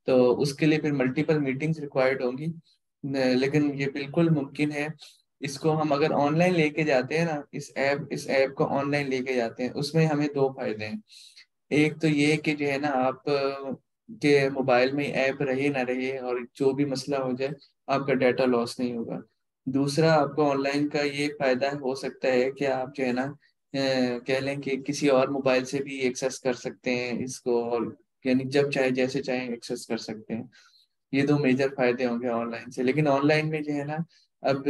तो उसके लिए फिर मल्टीपल मीटिंग्स रिक्वायर्ड होंगी। लेकिन ये बिल्कुल मुमकिन है। इसको हम अगर ऑनलाइन लेके जाते हैं ना, इस ऐप को ऑनलाइन लेके जाते हैं, उसमें हमें दो फायदे हैं। एक तो ये कि जो है ना, आप के मोबाइल में ऐप रहे ना रहे और जो भी मसला हो जाए, आपका डाटा लॉस नहीं होगा। दूसरा, आपको ऑनलाइन का ये फायदा हो सकता है कि आप जो है ना कह लें कि किसी और मोबाइल से भी एक्सेस कर सकते हैं इसको, और यानी जब चाहे जैसे चाहे एक्सेस कर सकते हैं। ये दो मेजर फायदे होंगे ऑनलाइन से। लेकिन ऑनलाइन में जो है ना, अब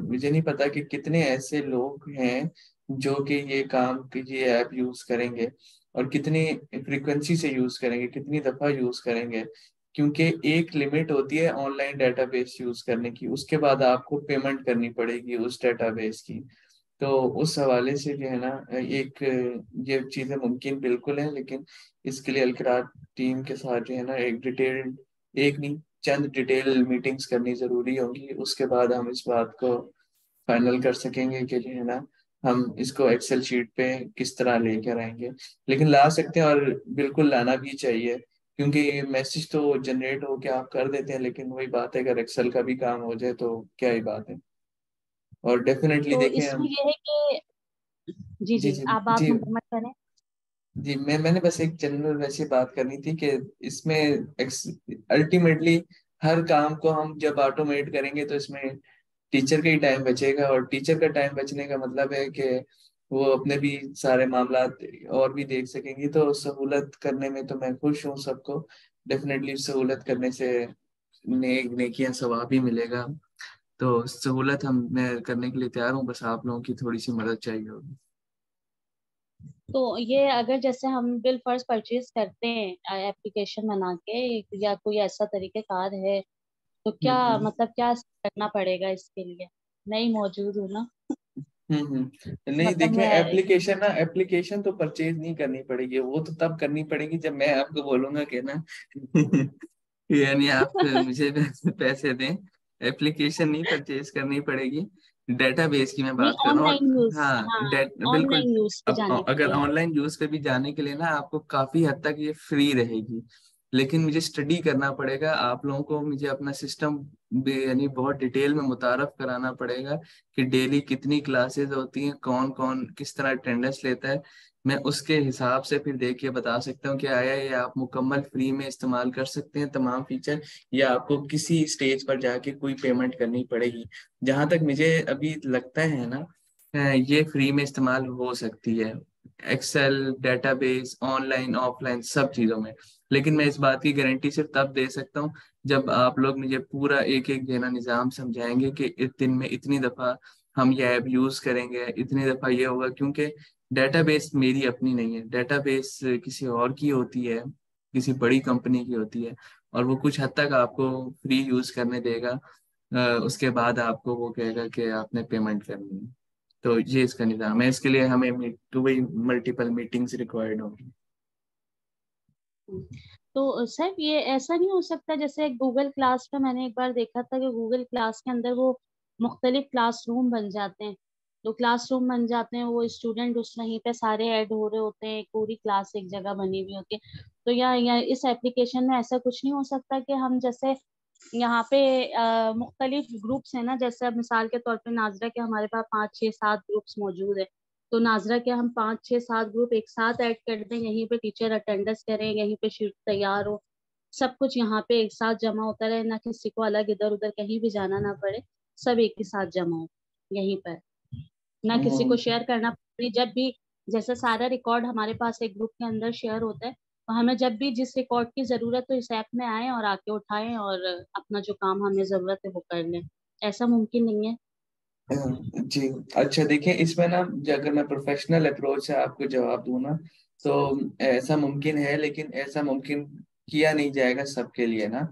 मुझे नहीं पता कि कितने ऐसे लोग हैं जो कि ये काम की ये ऐप यूज करेंगे, और कितनी फ्रीक्वेंसी से यूज करेंगे, कितनी दफा यूज करेंगे। क्योंकि एक लिमिट होती है ऑनलाइन डेटाबेस यूज करने की, उसके बाद आपको पेमेंट करनी पड़ेगी उस डेटाबेस की। तो उस हवाले से जो है ना, एक ये चीजें मुमकिन बिल्कुल है, लेकिन इसके लिए अलकरार टीम के साथ जो है ना एक डिटेल, एक नहीं चंद डिटेल मीटिंग्स करनी जरूरी होंगी। उसके बाद हम इस बात को फाइनल कर सकेंगे कि जो है ना हम इसको एक्सेल शीट पे किस तरह लेकर आएंगे। लेकिन ला सकते हैं, और बिल्कुल लाना भी चाहिए, क्योंकि मैसेज तो जनरेट हो के आप कर देते हैं, लेकिन वही बात है, अगर एक्सेल का भी काम हो जाए तो क्या ही बात है। और डेफिनेटली तो देखें इसमें हम। यह है कि जी जी जी, जी आप बात जी मुकम्मल करें। जी मैंने बस एक जनरल वैसी बात करनी थी कि इसमें अल्टीमेटली हर काम को हम जब ऑटोमेट करेंगे तो इसमें टीचर का ही टाइम बचेगा, और टीचर का टाइम बचने का मतलब है कि वो अपने भी सारे मामलात और भी देख सकेंगी। तो सहूलत करने में तो मैं खुश हूँ सबको, डेफिनेटली सहूलत करने से नेकियां सवाब ही मिलेगा। तो सहूलत हम मैं करने के लिए तैयार हूँ, बस आप लोगों की थोड़ी सी मदद चाहिए होगी। तो ये अगर जैसे हम बिल फर्स्ट परचेज करते हैं एप्लीकेशन बना के, या कोई ऐसा तरीकेकार है, तो क्या हम्म मतलब क्या करना पड़ेगा इसके लिए? नहीं मौजूद हूँ ना, नहीं मतलब देखिए, मैं। एप्लीकेशन तो परचेज नहीं करनी पड़ेगी, वो तो तब करनी पड़ेगी जब मैं आपको बोलूंगा कि ना यानी आप मुझे पैसे दें। एप्लीकेशन नहीं परचेज करनी पड़ेगी, डेटाबेस की मैं नहीं, बात कर रहा हूँ। ऑनलाइन यूज, हाँ हाँ, बिल्कुल। ऑनलाइन यूज पे अब जाने के अगर लिए। ऑनलाइन यूज पे भी जाने के लिए ना आपको काफी हद तक ये फ्री रहेगी, लेकिन मुझे स्टडी करना पड़ेगा, आप लोगों को मुझे अपना सिस्टम यानी बहुत डिटेल में मुतारफ कराना पड़ेगा कि डेली कितनी क्लासेस होती हैं, कौन कौन किस तरह अटेंडेंस लेता है। मैं उसके हिसाब से फिर देख के बता सकता हूँ कि आया ये आप मुकम्मल फ्री में इस्तेमाल कर सकते हैं तमाम फीचर, या आपको किसी स्टेज पर जाके कोई पेमेंट करनी पड़ेगी। जहां तक मुझे अभी लगता है ना, ये फ्री में इस्तेमाल हो सकती है, एक्सेल डेटाबेस ऑनलाइन ऑफलाइन सब चीज़ों में। लेकिन मैं इस बात की गारंटी सिर्फ तब दे सकता हूँ जब आप लोग मुझे पूरा एक एक देना निज़ाम समझाएंगे कि इस दिन में इतनी दफ़ा हम ये ऐप यूज़ करेंगे, इतनी दफ़ा ये होगा। क्योंकि डेटाबेस मेरी अपनी नहीं है, डेटाबेस किसी और की होती है, किसी बड़ी कंपनी की होती है, और वो कुछ हद तक आपको फ्री यूज़ करने देगा। उसके बाद आपको वो कहेगा कि आपने पेमेंट करनी है। तो ये इसका निज़ाम है, इसके लिए हमें two way multiple meetings required होंगी। तो सर ये ऐसा नहीं हो सकता, जैसे गूगल क्लास पे मैंने एक बार देखा था कि गूगल क्लास के अंदर वो मुख्तलिफ क्लासरूम बन जाते हैं, तो क्लासरूम बन जाते हैं, वो स्टूडेंट उस वहीं पे सारे ऐड हो रहे होते हैं, पूरी क्लास एक जगह बनी हुई होती है। तो या इस एप्लीकेशन में ऐसा कुछ नहीं हो सकता कि हम जैसे यहाँ पे मुख्तलिफ ग्रुप्स हैं ना, जैसे अब मिसाल के तौर पे नाजरा के हमारे पास 5 6 7 ग्रुप्स मौजूद है, तो नाजरा के हम 5 6 7 ग्रुप एक साथ ऐड कर दें, यहीं पे टीचर अटेंडेंस करें, यहीं पे शीट तैयार हो, सब कुछ यहाँ पे एक साथ जमा होता रहे, ना किसी को अलग इधर उधर कहीं भी जाना ना पड़े, सब एक ही साथ जमा हो यहीं पर, ना किसी को हम्म, शेयर करना पड़े। जब भी जैसे सारा रिकॉर्ड हमारे पास एक ग्रुप के अंदर शेयर होता है, तो हमें जब भी जिस रिकॉर्ड की जरूरत हो इस ऐप में आए और आके उठाएं और अपना जो काम हमें जरूरत है वो कर लें। ऐसा मुमकिन नहीं है? जी अच्छा, देखिए इसमें ना अगर मैं प्रोफेशनल अप्रोच से आपको जवाब दूँ ना, तो ऐसा मुमकिन है, लेकिन ऐसा मुमकिन किया नहीं जाएगा सबके लिए ना।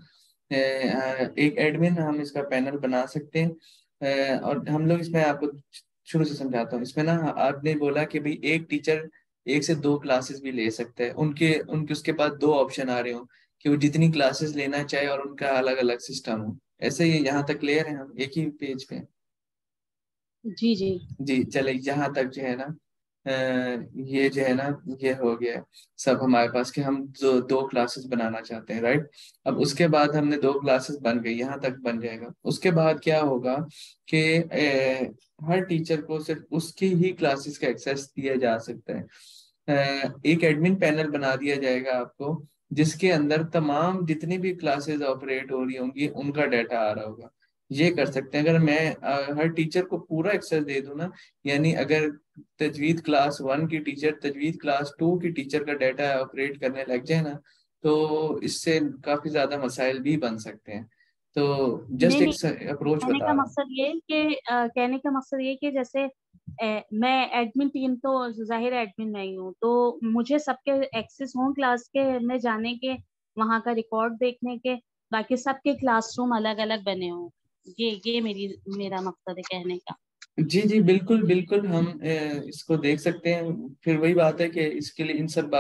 एक एडमिन हम इसका पैनल बना सकते हैं, और हम लोग इसमें आपको शुरू से समझाता हूँ। इसमें ना आपने बोला कि भाई एक टीचर 1 से 2 क्लासेस भी ले सकते हैं, उनके उनके उसके पास 2 ऑप्शन आ रहे हो कि वो जितनी क्लासेस लेना चाहे, और उनका अलग अलग सिस्टम हो। ऐसे ही यहाँ तक क्लियर है, हम एक ही पेज पे हैं? जी जी। जी चले, यहाँ तक जो है ना, ये जो है ना, ये हो गया है सब हमारे पास कि हम जो 2 क्लासेस बनाना चाहते हैं, राइट। अब उसके बाद हमने 2 क्लासेस बन गई, यहाँ तक बन जाएगा। उसके बाद क्या होगा कि हर टीचर को सिर्फ उसकी ही क्लासेस का एक्सेस दिया जा सकता है। एक एडमिन पैनल बना दिया जाएगा आपको, जिसके अंदर तमाम जितनी भी क्लासेस ऑपरेट हो रही होंगी उनका डाटा आ रहा होगा। ये कर सकते हैं, अगर मैं हर टीचर को पूरा एक्सेस दे दूं ना, यानी अगर तजवीद क्लास 1 की टीचर तजवीद क्लास 2 की टीचर का डाटा ऑपरेट करने लग जाए ना, तो इससे काफी ज्यादा मसाइल भी बन सकते हैं। तो जस्ट नहीं नहीं, एक अप्रोच कहने बता का रहा हूँ। मकसद ये कि कहने का मकसद ये कि जैसे मैं एडमिन टीम तो जाहिर है एडमिन नहीं हूँ, तो मुझे सबके एक्सेस हों क्लास के में जाने के, वहाँ का रिकॉर्ड देखने के, बाकी सबके क्लासरूम अलग अलग बने हों। ये मेरा मकसद है कहने का। जी जी बिल्कुल बिल्कुल, हम इसको देख सकते हैं। फिर वही बात है कि इसके लिए इन सब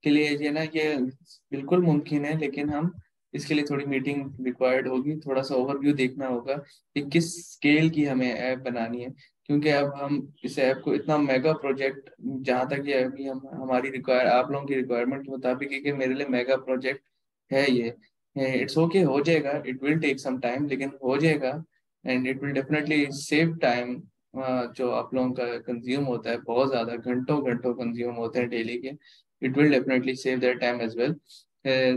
के लिए ये ना, ये बिल्कुल मुमकिन है, लेकिन हम इसके लिए थोड़ी मीटिंग रिक्वायर्ड होगी, थोड़ा सा ओवरव्यू देखना होगा कि किस स्केल की हमें ऐप बनानी है। क्योंकि अब हम इस ऐप को इतना मेगा प्रोजेक्ट, जहाँ तक ये अभी हम हमारी रिक्वायर आप लोगों की रिक्वायरमेंट के मुताबिक है कि मेरे लिए मेगा प्रोजेक्ट है ये। इट्स ओके, हो जाएगा, it will take some time, लेकिन हो जाएगा। And it will definitely save time. जो आप लोगों का कंज्यूम होता है, बहुत ज़्यादा घंटों घंटों कंज्यूम होते हैं डेली के, it will definitely save their time as well.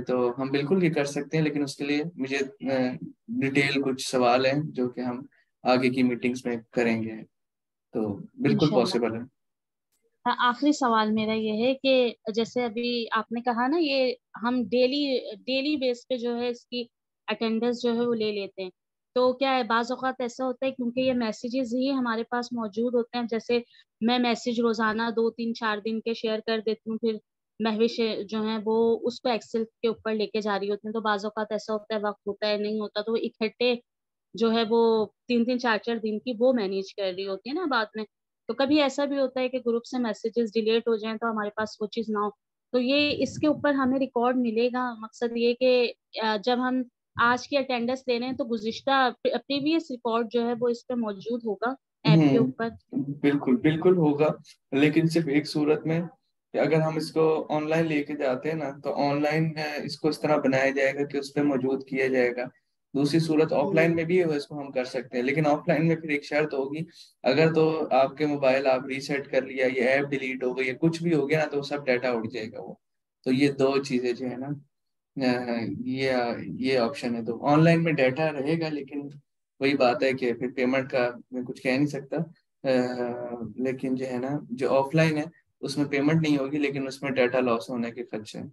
तो हम बिल्कुल ये कर सकते हैं, लेकिन उसके लिए मुझे डिटेल कुछ सवाल हैं जो कि हम आगे की मीटिंग्स में करेंगे, तो बिल्कुल इंशाल्लाह। पॉसिबल है। हाँ, आखिरी सवाल मेरा ये है कि जैसे अभी आपने कहा ना, ये हम डेली डेली बेस पे जो है इसकी अटेंडेंस जो है वो ले लेते हैं, तो क्या है बाज़ औक़ात ऐसा होता है क्योंकि ये मैसेजेस ही हमारे पास मौजूद होते हैं, जैसे मैं मैसेज रोजाना 2 3 4 दिन के शेयर कर देती हूँ, फिर महविश जो है वो उसको एक्सेल के ऊपर लेके जा रही होती हैं, तो बाज़ औक़ात ऐसा होता है वक्त होता है नहीं होता, तो वो इकट्ठे जो है वो 3 3 4 4 दिन की वो मैनेज कर रही होती है ना बाद में। तो कभी ऐसा भी होता है कि ग्रुप से मैसेजेस डिलीट हो जाएं तो हमारे पास वो चीज़ ना हो, तो ये इसके ऊपर हमें रिकॉर्ड मिलेगा। मकसद ये कि जब हम आज की अटेंडेंस ले रहे हैं तो गुज़िश्ता प्रीवियस रिकॉर्ड जो है वो इस पे मौजूद होगा ऐप के ऊपर। बिल्कुल बिल्कुल होगा, लेकिन सिर्फ एक सूरत में कि अगर हम इसको ऑनलाइन लेके जाते हैं ना, तो ऑनलाइन इसको इस तरह बनाया जाएगा कि उस पर मौजूद किया जाएगा। दूसरी सूरत ऑफलाइन में भी है, इसको हम कर सकते हैं, लेकिन ऑफलाइन में फिर एक शर्त होगी, अगर तो आपके मोबाइल आप रीसेट कर लिया, ये ऐप डिलीट हो गई या कुछ भी हो गया ना, तो सब डाटा उड़ जाएगा वो। तो ये दो चीजें जो है ना, ये ऑप्शन है। तो ऑनलाइन में डाटा रहेगा, लेकिन वही बात है कि फिर पेमेंट का मैं कुछ कह नहीं सकता। लेकिन जो है ना, जो ऑफलाइन है उसमें पेमेंट नहीं होगी, लेकिन उसमें डाटा लॉस होने के खदशे हैं।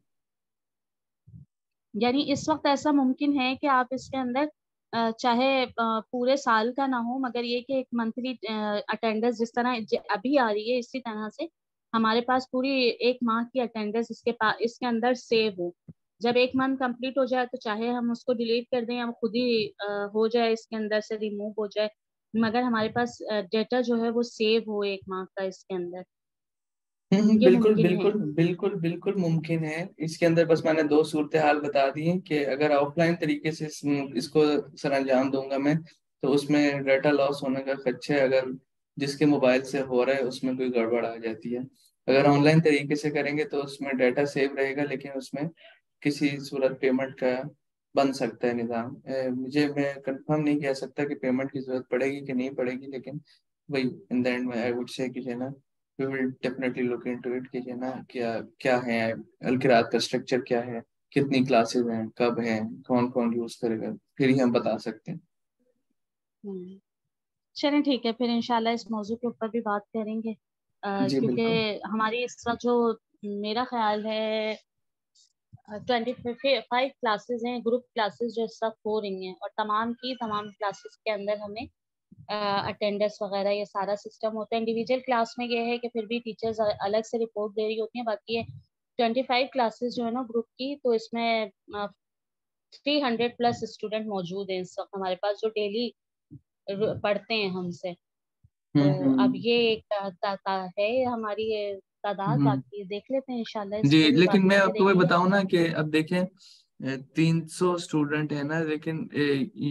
यानी इस वक्त ऐसा मुमकिन है कि आप इसके अंदर चाहे पूरे साल का ना हो, मगर ये कि एक मंथली अटेंडेंस जिस तरह अभी आ रही है इसी तरह से हमारे पास पूरी 1 माह की अटेंडेंस इसके अंदर सेव हो। जब 1 मंथ कंप्लीट हो जाए तो चाहे हम उसको डिलीट कर दें या खुद ही हो जाए इसके अंदर से रिमूव हो जाए, मगर हमारे पास डेटा जो है वो सेव हो 1 माह का इसके अंदर, ये बिल्कुल मुमकिन है। बिल्कुल बिल्कुल बिल्कुल मुमकिन है। इसके अंदर बस मैंने दो सूरत हाल बता दी हैं कि अगर ऑफलाइन तरीके से इसको सर अंजाम दूंगा मैं, तो उसमें डाटा लॉस होने का खदशा है, अगर जिसके मोबाइल से हो रहा है उसमें कोई गड़बड़ आ जाती है। अगर ऑनलाइन तरीके से करेंगे तो उसमें डाटा सेव रहेगा, लेकिन उसमें किसी सूरत पेमेंट का बन सकता है निज़ाम। मैं कंफर्म नहीं कह सकता कि पेमेंट की जरूरत पड़ेगी कि नहीं पड़ेगी, लेकिन वही इन द एंड में आई वुड से कि जो है ना, we will definitely look into it कि है ना, क्या क्या है अलकिरात का स्ट्रक्चर, क्या है, कितनी क्लासेस हैं, कब हैं, कौन कौन यूज करेगा, फिर ही हम बता सकते हैं। हम्म। चलें ठीक है, फिर इंशाल्लाह इस मौजू के ऊपर भी बात करेंगे, जी क्योंकि बिल्कुल। हमारी इस वक्त जो मेरा ख्याल है 25 क्लासेस हैं, ग्रुप क्लासेस जो इस वक्त हो रही हैं, और तमाम की तमाम क्लासेस के अंदर हमें अटेंडेंस वगैरह ये सारा सिस्टम होता है। इंडिविजुअल क्लास में ये है कि फिर भी टीचर्स अलग से रिपोर्ट दे रही होती हैं, बाकी ये 25 क्लासेस जो है ना ग्रुप की, तो इसमें 300+ स्टूडेंट मौजूद हैं इस वक्त हमारे पास जो डेली पढ़ते हैं हमसे। तो अब हम्म। ये एक है हमारी ये तादाद, हम्म। बाकी देख लेते हैं इंशाल्लाह इस जी, पे भी बात लेकिन मैं करते आपको मैं रहेंगे। बताऊं ना कि अब देखें 300 स्टूडेंट है ना, लेकिन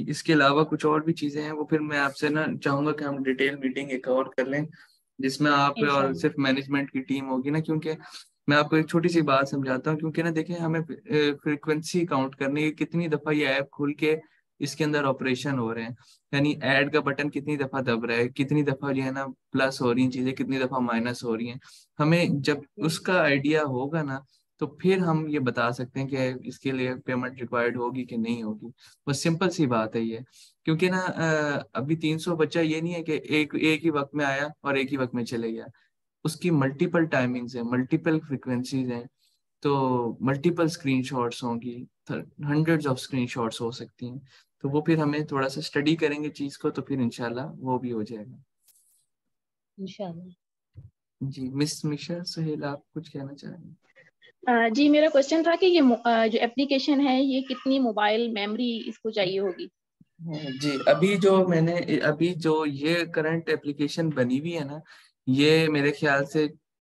इसके अलावा कुछ और भी चीजें हैं, वो फिर मैं आपसे ना चाहूंगा कि हम डिटेल मीटिंग एक और कर लें, जिसमें आप और इंशाल्लाह। सिर्फ मैनेजमेंट की टीम होगी ना। क्योंकि मैं आपको एक छोटी सी बात समझाता हूँ, क्योंकि ना देखें, हमें फ्रीक्वेंसी काउंट करनी है, कितनी दफा ये ऐप खुल के इसके अंदर ऑपरेशन हो रहे हैं, यानी ऐड का बटन कितनी दफा दब रहा है, कितनी दफा जो है ना प्लस हो रही हैं चीजें, कितनी दफा माइनस हो रही हैं। हमें जब उसका आइडिया होगा ना, तो फिर हम ये बता सकते हैं कि इसके लिए पेमेंट रिक्वायर्ड होगी कि नहीं होगी। बस सिंपल सी बात है ये। क्योंकि ना अभी 300 बच्चा ये नहीं है कि एक एक ही वक्त में आया और एक ही वक्त में चले गया। उसकी मल्टीपल टाइमिंग्स है, मल्टीपल फ्रिक्वेंसीज हैं, तो मल्टीपल स्क्रीनशॉट्स होंगी, हंड्रेड्स ऑफ स्क्रीनशॉट्स हो सकती हैं। तो वो फिर हमें थोड़ा सा स्टडी करेंगे चीज को, तो फिर इंशाल्लाह वो भी हो जाएगा। इंशाल्लाह। जी मिस मिशा सुहेल, आप कुछ कहना चाहेंगे? जी, मेरा क्वेश्चन था कि ये जो एप्लीकेशन है ये कितनी मोबाइल मेमोरी इसको चाहिए होगी? जी, अभी जो ये करंट एप्लीकेशन बनी हुई है ना, ये मेरे ख्याल से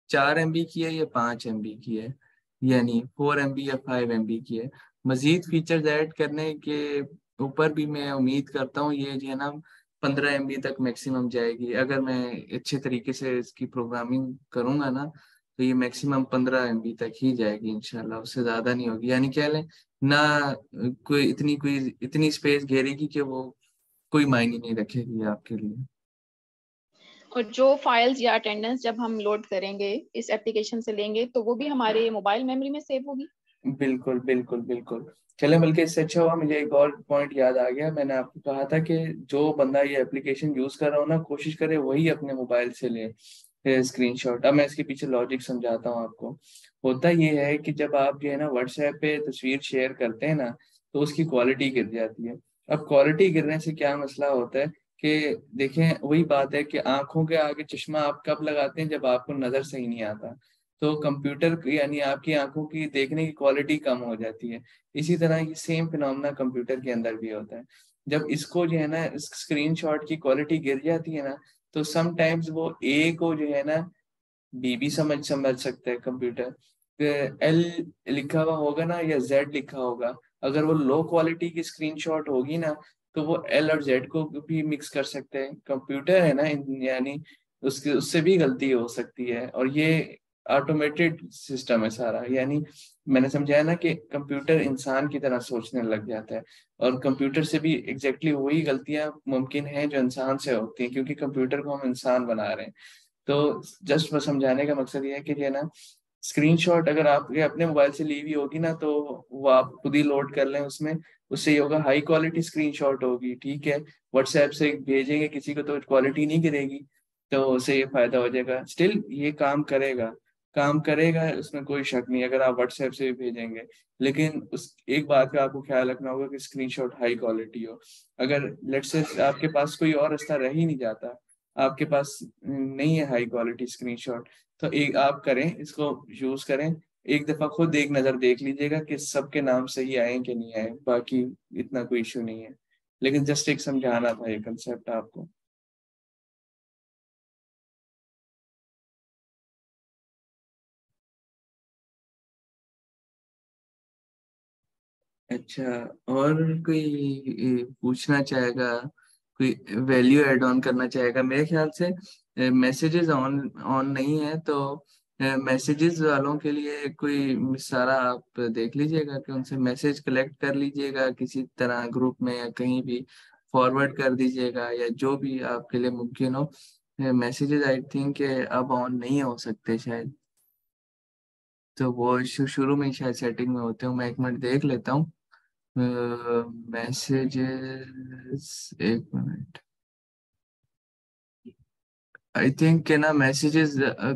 4 MB की है या 5 MB की है, यानी 4 MB या 5 MB की है। मजीद फीचर्स ऐड करने के ऊपर भी मैं उम्मीद करता हूँ ये जो है ना 15 MB तक मैक्सिमम जाएगी। अगर मैं अच्छे तरीके से इसकी प्रोग्रामिंग करूँगा ना, तो ये मैक्सिमम 15 MB तक ही जाएगी इंशाल्लाह, उससे ज़्यादा नहीं होगी। यानी क्या लें ना, कोई इतनी स्पेस घेरेगी कि वो कोई मायने नहीं रखेगी आपके लिए। और जो फाइल्स या अटेंडेंस जब हम लोड करेंगे इस एप्लीकेशन से लेंगे तो वो भी हमारे मोबाइल मेमोरी में सेव होगी। बिल्कुल बिल्कुल बिल्कुल। चले, बल्कि इससे अच्छा हुआ मुझे एक और पॉइंट याद आ गया। मैंने आपको कहा था कि जो बंदा ये एप्लीकेशन यूज कर रहा हो ना, कोशिश करे वही अपने मोबाइल से ले स्क्रीनशॉट। अब मैं इसके पीछे लॉजिक समझाता हूँ आपको। होता ये है कि जब आप जो है ना व्हाट्सएप पे तस्वीर शेयर करते हैं ना, तो उसकी क्वालिटी गिर जाती है। अब क्वालिटी गिरने से क्या मसला होता है कि देखें, वही बात है कि आंखों के आगे चश्मा आप कब लगाते हैं, जब आपको नजर सही नहीं आता। तो कंप्यूटर यानी आपकी आंखों की देखने की क्वालिटी कम हो जाती है। इसी तरह ये सेम फिनोमेना कंप्यूटर के अंदर भी होता है। जब इसको जो है ना स्क्रीनशॉट की क्वालिटी गिर जाती है ना, तो समटाइम्स वो ए को जो है ना बी भी समझ समझ सकता है कंप्यूटर। एल लिखा हुआ होगा ना या जेड लिखा होगा, अगर वो लो क्वालिटी की स्क्रीनशॉट होगी ना, तो वो एल और जेड को भी मिक्स कर सकते हैं। कंप्यूटर है ना, यानी उसके उससे भी गलती हो सकती है। और ये ऑटोमेटेड सिस्टम है सारा, यानी मैंने समझाया ना कि कंप्यूटर इंसान की तरह सोचने लग जाता है। और कंप्यूटर से भी एग्जैक्टली वही गलतियां मुमकिन हैं जो इंसान से होती हैं, क्योंकि कंप्यूटर को हम इंसान बना रहे हैं। तो जस्ट बस समझाने का मकसद ये है कि जो है ना स्क्रीनशॉट अगर आपके अपने मोबाइल से ली हुई होगी ना, तो वो आप खुद ही लोड कर लें उसमें। उससे ये होगा हाई क्वालिटी स्क्रीनशॉट होगी, ठीक है। व्हाट्सएप से भेजेंगे किसी को तो क्वालिटी नहीं गिरेगी, तो उससे ये फायदा हो जाएगा। स्टिल ये काम करेगा, उसमें कोई शक नहीं अगर आप व्हाट्सएप से भी भेजेंगे। लेकिन उस एक बात का आपको ख्याल रखना होगा कि स्क्रीनशॉट हाई क्वालिटी हो। अगर लेट्स से आपके पास कोई और रास्ता रह ही नहीं जाता, आपके पास नहीं है हाई क्वालिटी स्क्रीनशॉट, तो एक आप करें, इसको यूज करें। एक दफा खुद एक नजर देख लीजिएगा कि सबके नाम सही आए कि नहीं आए, बाकी इतना कोई इशू नहीं है। लेकिन जस्ट एक समझाना था ये कंसेप्ट आपको। अच्छा, और कोई पूछना चाहेगा, कोई वैल्यू ऐड ऑन करना चाहेगा? मेरे ख्याल से मैसेजेस ऑन ऑन नहीं है, तो मैसेजेस वालों के लिए कोई सारा आप देख लीजिएगा कि उनसे मैसेज कलेक्ट कर लीजिएगा किसी तरह, ग्रुप में या कहीं भी फॉरवर्ड कर दीजिएगा, या जो भी आपके लिए मुमकिन हो। मैसेजेस आई थिंक अब ऑन नहीं हो सकते शायद, तो वो शुरू में ही शायद सेटिंग में होते हो। मैं एक मिनट देख लेता हूँ। मैसेजेस, एक मिनट। आई थिंक के ना मैसेजेस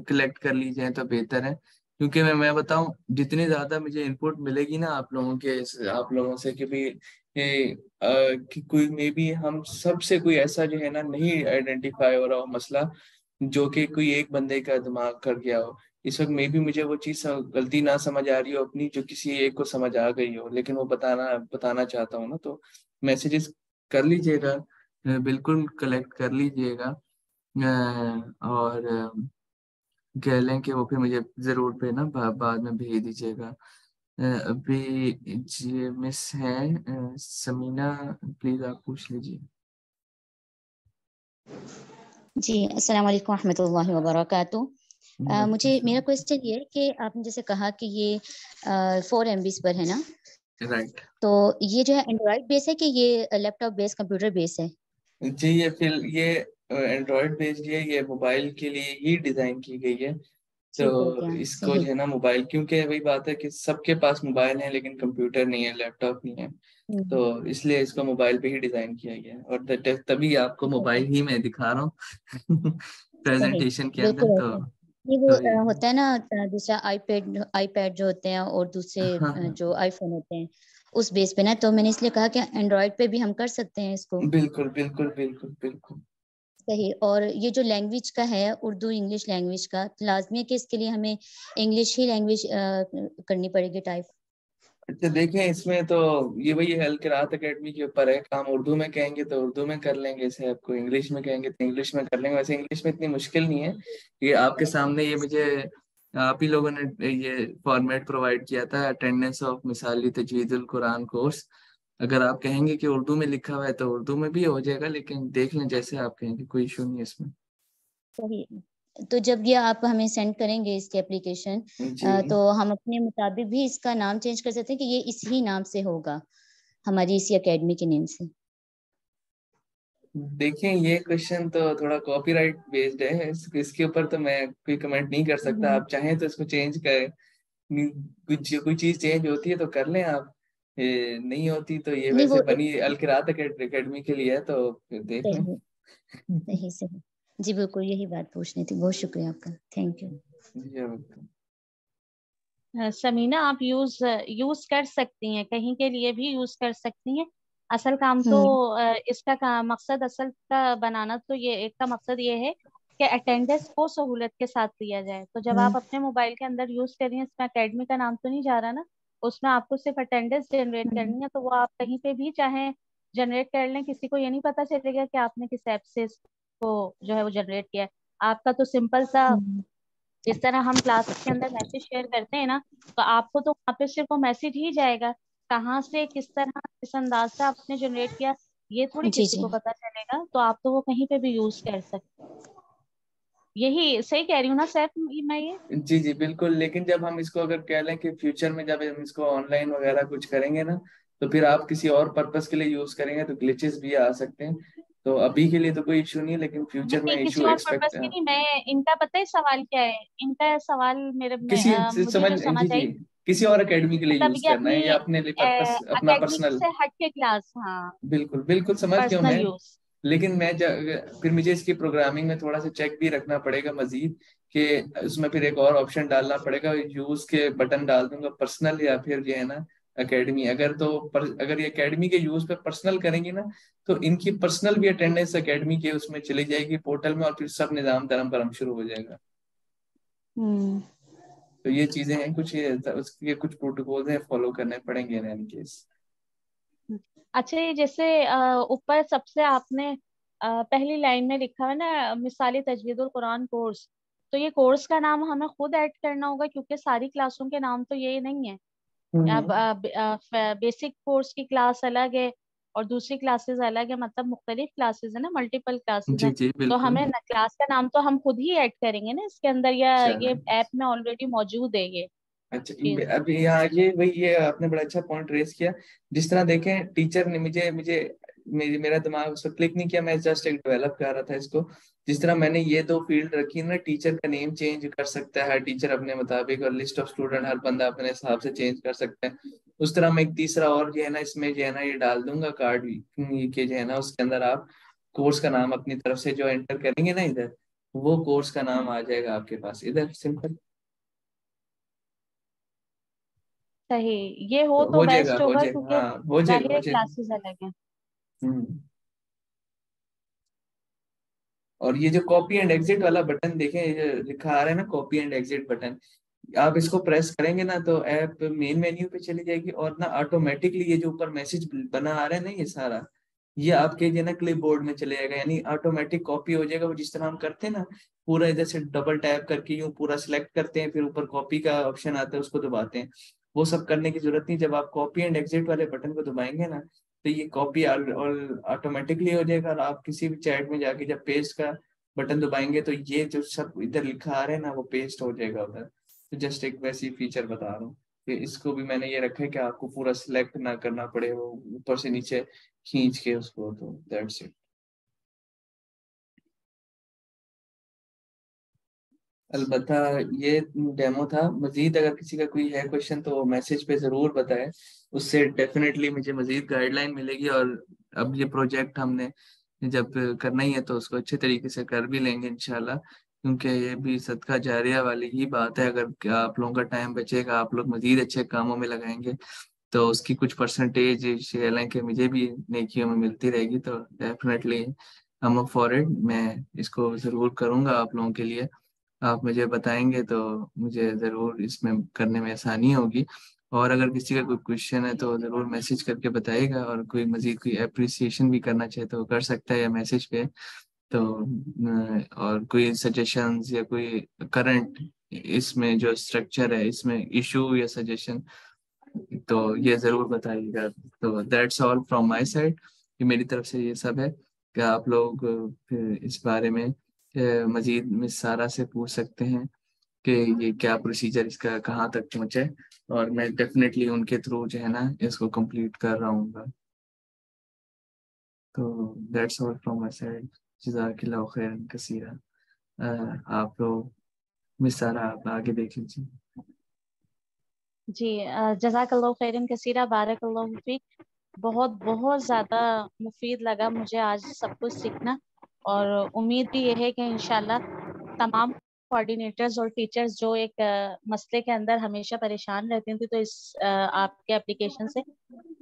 कलेक्ट कर ली जाए तो बेहतर है, क्योंकि मैं बताऊं, जितनी ज्यादा मुझे इनपुट मिलेगी ना आप लोगों से कि भी कि कोई मे बी हम सबसे कोई ऐसा जो है ना नहीं आइडेंटिफाई हो रहा हो मसला, जो कि कोई एक बंदे का दिमाग कर गया हो। इस वक्त मे बी मुझे वो चीज गलती ना समझ आ रही हो अपनी, जो किसी एक को समझ आ गई हो, लेकिन वो बताना चाहता हूँ ना, तो मैसेजेस कर लीजिएगा, बिल्कुल कलेक्ट कर लीजिएगा। और कह लें कि वो फिर मुझे जरूर पे ना बाद में भेज दीजिएगा। अभी जी मिस हैं समीना, प्लीज आप पूछ लीजिए। जी, अस्सलाम वालेकुम रहमतुल्लाहि व बरकातुहू। मुझे मेरा क्वेश्चन ये है कि आपने जैसे कहा कि ये 4 MB पर है ना, राइट। तो ये जो है एंड्रॉइड बेस है कि ये लैपटॉप बेस कंप्यूटर बेस है? जी ये एंड्रॉयड बेस्ड है, ये मोबाइल के लिए ही डिजाइन की गई है। ठीक हो तो गया, इसको जो सही। है ना मोबाइल, क्योंकि वही बात है कि सबके पास मोबाइल है लेकिन कंप्यूटर नहीं है, लैपटॉप नहीं है, हम्म, तो इसलिए इसको मोबाइल पे ही डिजाइन किया गया है। और तभी आपको मोबाइल ही मैं दिखा रहा हूँ सही, प्रेजेंटेशन के अंदर। बिल्कुल तो होता है। ये वो ये होता है ना, दूसरा आईपैड आईपैड जो होते हैं और दूसरे हाँ हाँ, जो आईफोन होते हैं उस बेस पे ना, तो मैंने इसलिए कहा कि एंड्रॉइड पे भी हम कर सकते हैं इसको। बिल्कुल बिल्कुल बिल्कुल बिल्कुल। सही। और ये जो लैंग्वेज का है, उर्दू इंग्लिश लैंग्वेज का, तो लाजमी है कि इसके लिए हमें इंग्लिश ही लैंग्वेज करनी पड़ेगी टाइप? अच्छा देखें, इसमें तो ये वही है, अल किरात एकेडमी के ऊपर है काम। उर्दू में कहेंगे तो उर्दू में कर लेंगे इसे, आपको इंग्लिश में कहेंगे तो इंग्लिश में कर लेंगे। वैसे इंग्लिश में इतनी मुश्किल नहीं है, ये आपके सामने ये मुझे आप ही लोगों ने ये फॉर्मेट प्रोवाइड किया था, attendance of मिसाली Tajweedul Quran course. अगर आप कहेंगे कि उर्दू में लिखा हुआ है तो उर्दू में भी हो जाएगा, लेकिन देख लें जैसे आप कहेंगे, कोई इशू नहीं है इसमें। सही। तो जब ये आप हमें सेंड करेंगे इसकी एप्लीकेशन, जी तो हम अपने मुताबिक भी इसका नाम चेंज कर सकते हैं कि ये इसी नाम से होगा, हमारी इसी एकेडमी के नेम से? देखें ये क्वेश्चन तो थोड़ा कॉपीराइट बेस्ड है, इसके ऊपर तो मैं कोई कमेंट नहीं कर सकता। आप चाहें तो इसको चेंज करें, कुछ कोई चीज चेंज होती है तो कर लें आप, नहीं होती तो ये नहीं वैसे वो बनी अल किरात एकेडमी के लिए है, तो फिर देख लें। सही सही सही। जी बिल्कुल यही बात पूछनी थी, बहुत शुक्रिया आपका, थैंक यू। जी welcome। समीना आप यूज कर सकती हैं, कहीं के लिए भी यूज कर सकती हैं। असल काम तो इसका मकसद असल का बनाना तो ये एक का मकसद ये है कि अटेंडेंस को सहूलत के साथ दिया जाए। तो जब आप अपने मोबाइल के अंदर यूज करिए, इसमें एकेडमी का नाम तो नहीं जा रहा ना, उसमें आपको सिर्फ अटेंडेंस जनरेट करनी है, तो वो आप कहीं पे भी चाहे जनरेट कर लें, किसी को ये नहीं पता चलेगा कि आपने किस ऐप से इसको जो है वो जनरेट किया है। आपका तो सिंपल सा, जिस तरह हम क्लास के अंदर मैसेज शेयर करते हैं ना, तो आपको तो वहाँ पे सिर्फ वो मैसेज ही जाएगा, कहाँ से किस तरह किस अंदाज से आपने जनरेट किया ये थोड़ी जी किसी जी को पता चलेगा। तो आप तो वो कहीं पे भी यूज कर सकते, यही सही कह रही हूँ ना सैफ मैं ये? जी जी बिल्कुल, लेकिन जब हम इसको अगर कह लें कि फ्यूचर में जब हम इसको ऑनलाइन वगैरह कुछ करेंगे ना, तो फिर आप किसी और पर्पस के लिए यूज करेंगे तो ग्लिचेस भी आ सकते हैं। तो अभी के लिए तो कोई इशू नहीं है, लेकिन नहीं फ्यूचर में नहीं, किसी इशू और एक्सपेक्ट। पर्पस की नहीं, मैं इनका पता है सवाल क्या है, इनका सवाल किसी मुझे समझ, जो समझ जी जी, आई, किसी और एकेडमी के लिए मतलब यूज ये करना अपनी है या अपने लिए पर्पस अपना एकेडमिक पर्सनल। से हट के क्लास, हाँ, बिल्कुल बिल्कुल समझ गया पर्सनल मैं। यूज। लेकिन फिर मुझे इसकी प्रोग्रामिंग में थोड़ा सा चेक भी रखना पड़ेगा मजीद, कि उसमें फिर एक और ऑप्शन डालना पड़ेगा, यूज के बटन डाल दूंगा पर्सनल या फिर जो है ना एकेडमी। अगर ये एकेडमी के यूज पे पर्सनल करेंगी ना, तो इनकी पर्सनल भी अटेंडेंस एकेडमी के उसमें चली जाएगी पोर्टल में, और फिर सब निजाम धर्म भरम शुरू हो जाएगा। हम्म। तो ये चीजें हैं कुछ, ये उसके कुछ प्रोटोकॉल हैं फॉलो करने पड़ेंगे इन केस। अच्छा, ये जैसे ऊपर सबसे आपने पहली लाइन में लिखा है ना मिसाली तजवीदुल कुरान कोर्स, तो ये कोर्स का नाम हमें खुद ऐड करना होगा, क्योंकि सारी क्लासों के नाम तो ये नहीं है। अब हम्म। बेसिक कोर्स की क्लास अलग है और दूसरी क्लासेस अलग है, मतलब मुख्तलिफ क्लासेस है ना, मल्टीपल क्लासेस जी हैं। जी तो बिल्कुल। हमें क्लास का नाम तो हम खुद ही ऐड करेंगे ना इसके अंदर, या चले। ये ऐप में ऑलरेडी मौजूद है ये अच्छा, चीज? अब यहाँ ये आपने बड़ा अच्छा पॉइंट रेज किया। जिस तरह देखें, टीचर ने मुझे मुझे मेरा दिमाग उस पर क्लिक नहीं किया, मैं जस्ट एक डेवलप कर रहा था इसको। जिस तरह मैंने ये दो फील्ड रखी ना, टीचर का नेम चेंज कर सकता है हर टीचर अपने मुताबिक, और लिस्ट ऑफ स्टूडेंट हर बंदा अपने हिसाब से चेंज कर सकता है। उस तरह मैं एक तीसरा और जो है ना इसमें जो है ना ये डाल दूंगा कार्ड के जो है ना, उसके अंदर आप कोर्स का नाम अपनी तरफ से जो एंटर करेंगे ना इधर, वो कोर्स का नाम आ जाएगा आपके पास इधर, सिंपल। सही, ये हो तो हो जाएगा बेस्ट हो होगा, जाएगा, क्योंकि हाँ हो जाएगा जाहिर हो है जाएगा। क्लासेस अलग हैं। हम्म। और ये जो कॉपी एंड एग्जिट वाला बटन देखें, ये जो लिखा आ रहा है ना कॉपी एंड एग्जिट बटन, आप इसको प्रेस करेंगे ना तो ऐप मेन मेन्यू पे चली जाएगी, और ना ऑटोमेटिकली ये जो ऊपर मैसेज बना आ रहा है ना ये सारा, ये आपके जो है ना क्लिप बोर्ड में चले जाएगा, यानी ऑटोमेटिक कॉपी हो जाएगा। वो जिस तरह हम करते हैं ना, पूरा इधर से डबल टैप करके यूं पूरा सिलेक्ट करते हैं, फिर ऊपर कॉपी का ऑप्शन आता है उसको दबाते हैं, वो सब करने की जरूरत नहीं। जब आप कॉपी एंड एग्जिट वाले बटन को दबाएंगे ना, तो ये कॉपी ऑटोमेटिकली हो जाएगा, और आप किसी भी चैट में जाके जब पेस्ट का बटन दबाएंगे तो ये जो सब इधर लिखा आ रहा है ना वो पेस्ट हो जाएगा उधर। तो जस्ट एक वैसी फीचर बता रहा हूँ कि इसको भी मैंने ये रखा है कि आपको पूरा सिलेक्ट ना करना पड़े, वो ऊपर से नीचे खींच के उसको, तो दैट्स इट। अलबत्ता ये डेमो था, मजीद अगर किसी का कोई है क्वेश्चन तो मैसेज पे ज़रूर बताएं, उससे डेफिनेटली मुझे मजीद गाइडलाइन मिलेगी। और अब ये प्रोजेक्ट हमने जब करना ही है तो उसको अच्छे तरीके से कर भी लेंगे इंशाल्लाह, क्योंकि ये भी सदका जारिया वाली ही बात है। अगर आप लोगों का टाइम बचेगा, आप लोग मजीद अच्छे कामों में लगाएंगे, तो उसकी कुछ परसेंटेज हालांकि मुझे भी नेकियों में मिलती रहेगी, तो डेफिनेटली हम अप फॉर इट, मैं इसको ज़रूर करूँगा आप लोगों के लिए। आप मुझे बताएंगे तो मुझे ज़रूर इसमें करने में आसानी होगी। और अगर किसी का कोई क्वेश्चन है तो ज़रूर मैसेज करके बताइएगा, और कोई मज़ीद कोई अप्रिसिएशन भी करना चाहे तो कर सकता है या मैसेज पे। तो और कोई सजेशंस या कोई करंट इसमें जो स्ट्रक्चर है इसमें इशू या सजेशन, तो ये ज़रूर बताइएगा। तो that's all from my side, ये मेरी तरफ से ये सब है। कि आप लोग फिर इस बारे में मजीद मिस सारा से पूछ सकते हैं कि ये क्या प्रोसीजर इसका कहाँ तक पहुँचा है, और मैं डेफिनेटली उनके थ्रू जो है ना इसको कंप्लीट कर रहा हूँ। तो that's all from my side. जज़ाकिल्लाहु खैरन कसीरा। आप लोग मिस सारा आप आगे देख लीजिए। जी, जज़ाकल्लाहु खैरन कसीरा, बारकल्लाहु फीक। बहुत बहुत ज़्यादा मुफीद लगा मुझे आज सब कुछ सीखना, और उम्मीद भी ये है कि इंशाल्लाह तमाम कोऑर्डिनेटर्स और टीचर्स जो एक मसले के अंदर हमेशा परेशान रहती थी, तो इस आपके एप्लीकेशन से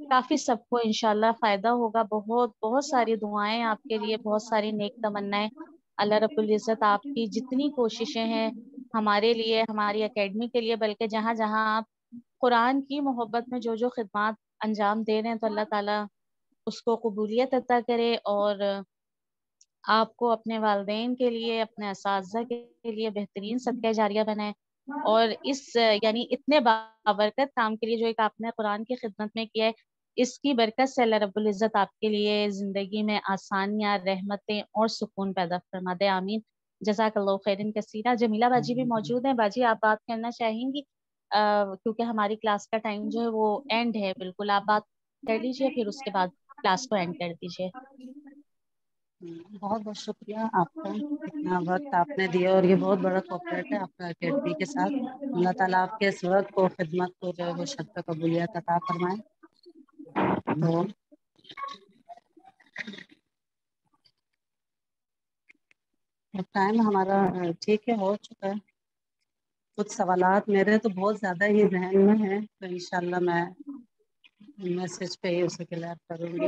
काफ़ी सबको इंशाल्लाह फ़ायदा होगा। बहुत बहुत सारी दुआएं आपके लिए, बहुत सारी नेक तमन्नाएं। अल्लाह रब्बुल इज़्ज़त आपकी जितनी कोशिशें हैं हमारे लिए, हमारी एकेडमी के लिए, बल्कि जहाँ जहाँ आप कुरान की मोहब्बत में जो जो खिदमात अंजाम दे रहे हैं, तो अल्लाह ताला उसको कबूलियत अता करे, और आपको अपने वालिदैन के लिए, अपने असातिज़ा के लिए बेहतरीन सदका जारिया बनाए। और इस यानी इतने बाबरकत काम के लिए जो एक आपने कुरान की खिदमत में किया है, इसकी बरकत से अल्लाह रब्बुल इज़्ज़त आपके लिए ज़िंदगी में आसानियाँ, रहमतें और सुकून पैदा फरमा दे। आमीन। जज़ाकल्लाहु खैरन कसीरा। जमीला बाजी भी मौजूद हैं। बाजी, आप बात करना चाहेंगी? क्योंकि हमारी क्लास का टाइम जो है वो एंड है बिल्कुल। आप बात कर लीजिए, फिर उसके बाद क्लास को एंड कर दीजिए। बहुत बहुत शुक्रिया आपका, इतना वक्त आपने दिया, और ये बहुत बड़ा कोऑपरेट है आपका अकेडमी के साथ। अल्लाह ताला आपके इस वक्त को, खिदमत को जो है वो शत पे कबूलियत अता फरमाए। तो टाइम हमारा ठीक है, हो चुका है। कुछ सवालात मेरे तो बहुत ज़्यादा ही जहन में है, तो इंशाल्लाह मैं मैसेज पे ही उसे क्लियर करूँगी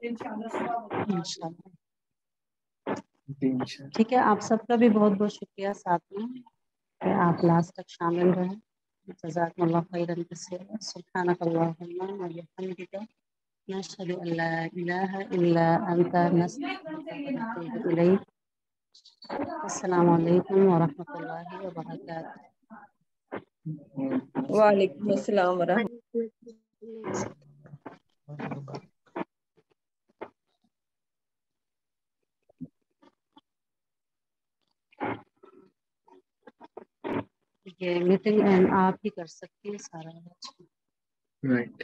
इंशाल्लाह। ठीक है, आप सबका भी बहुत बहुत शुक्रिया साथ में कि आप लास्ट तक शामिल रहे। जज़ाकल्लाहु खैरन कसीरा। सुब्हानकल्लाहुम्मा व बिहम्दिका, नशहदु अल्ला इलाहा इल्ला अंता, नस्तगफिरुका व नतूबु इलैक। अस्सलामु अलैकुम व रहमतुल्लाहि व बरकातुहू। वालेकुम अस्सलाम ये मीटिंग एंड आप ही कर सकती है सारा। राइट।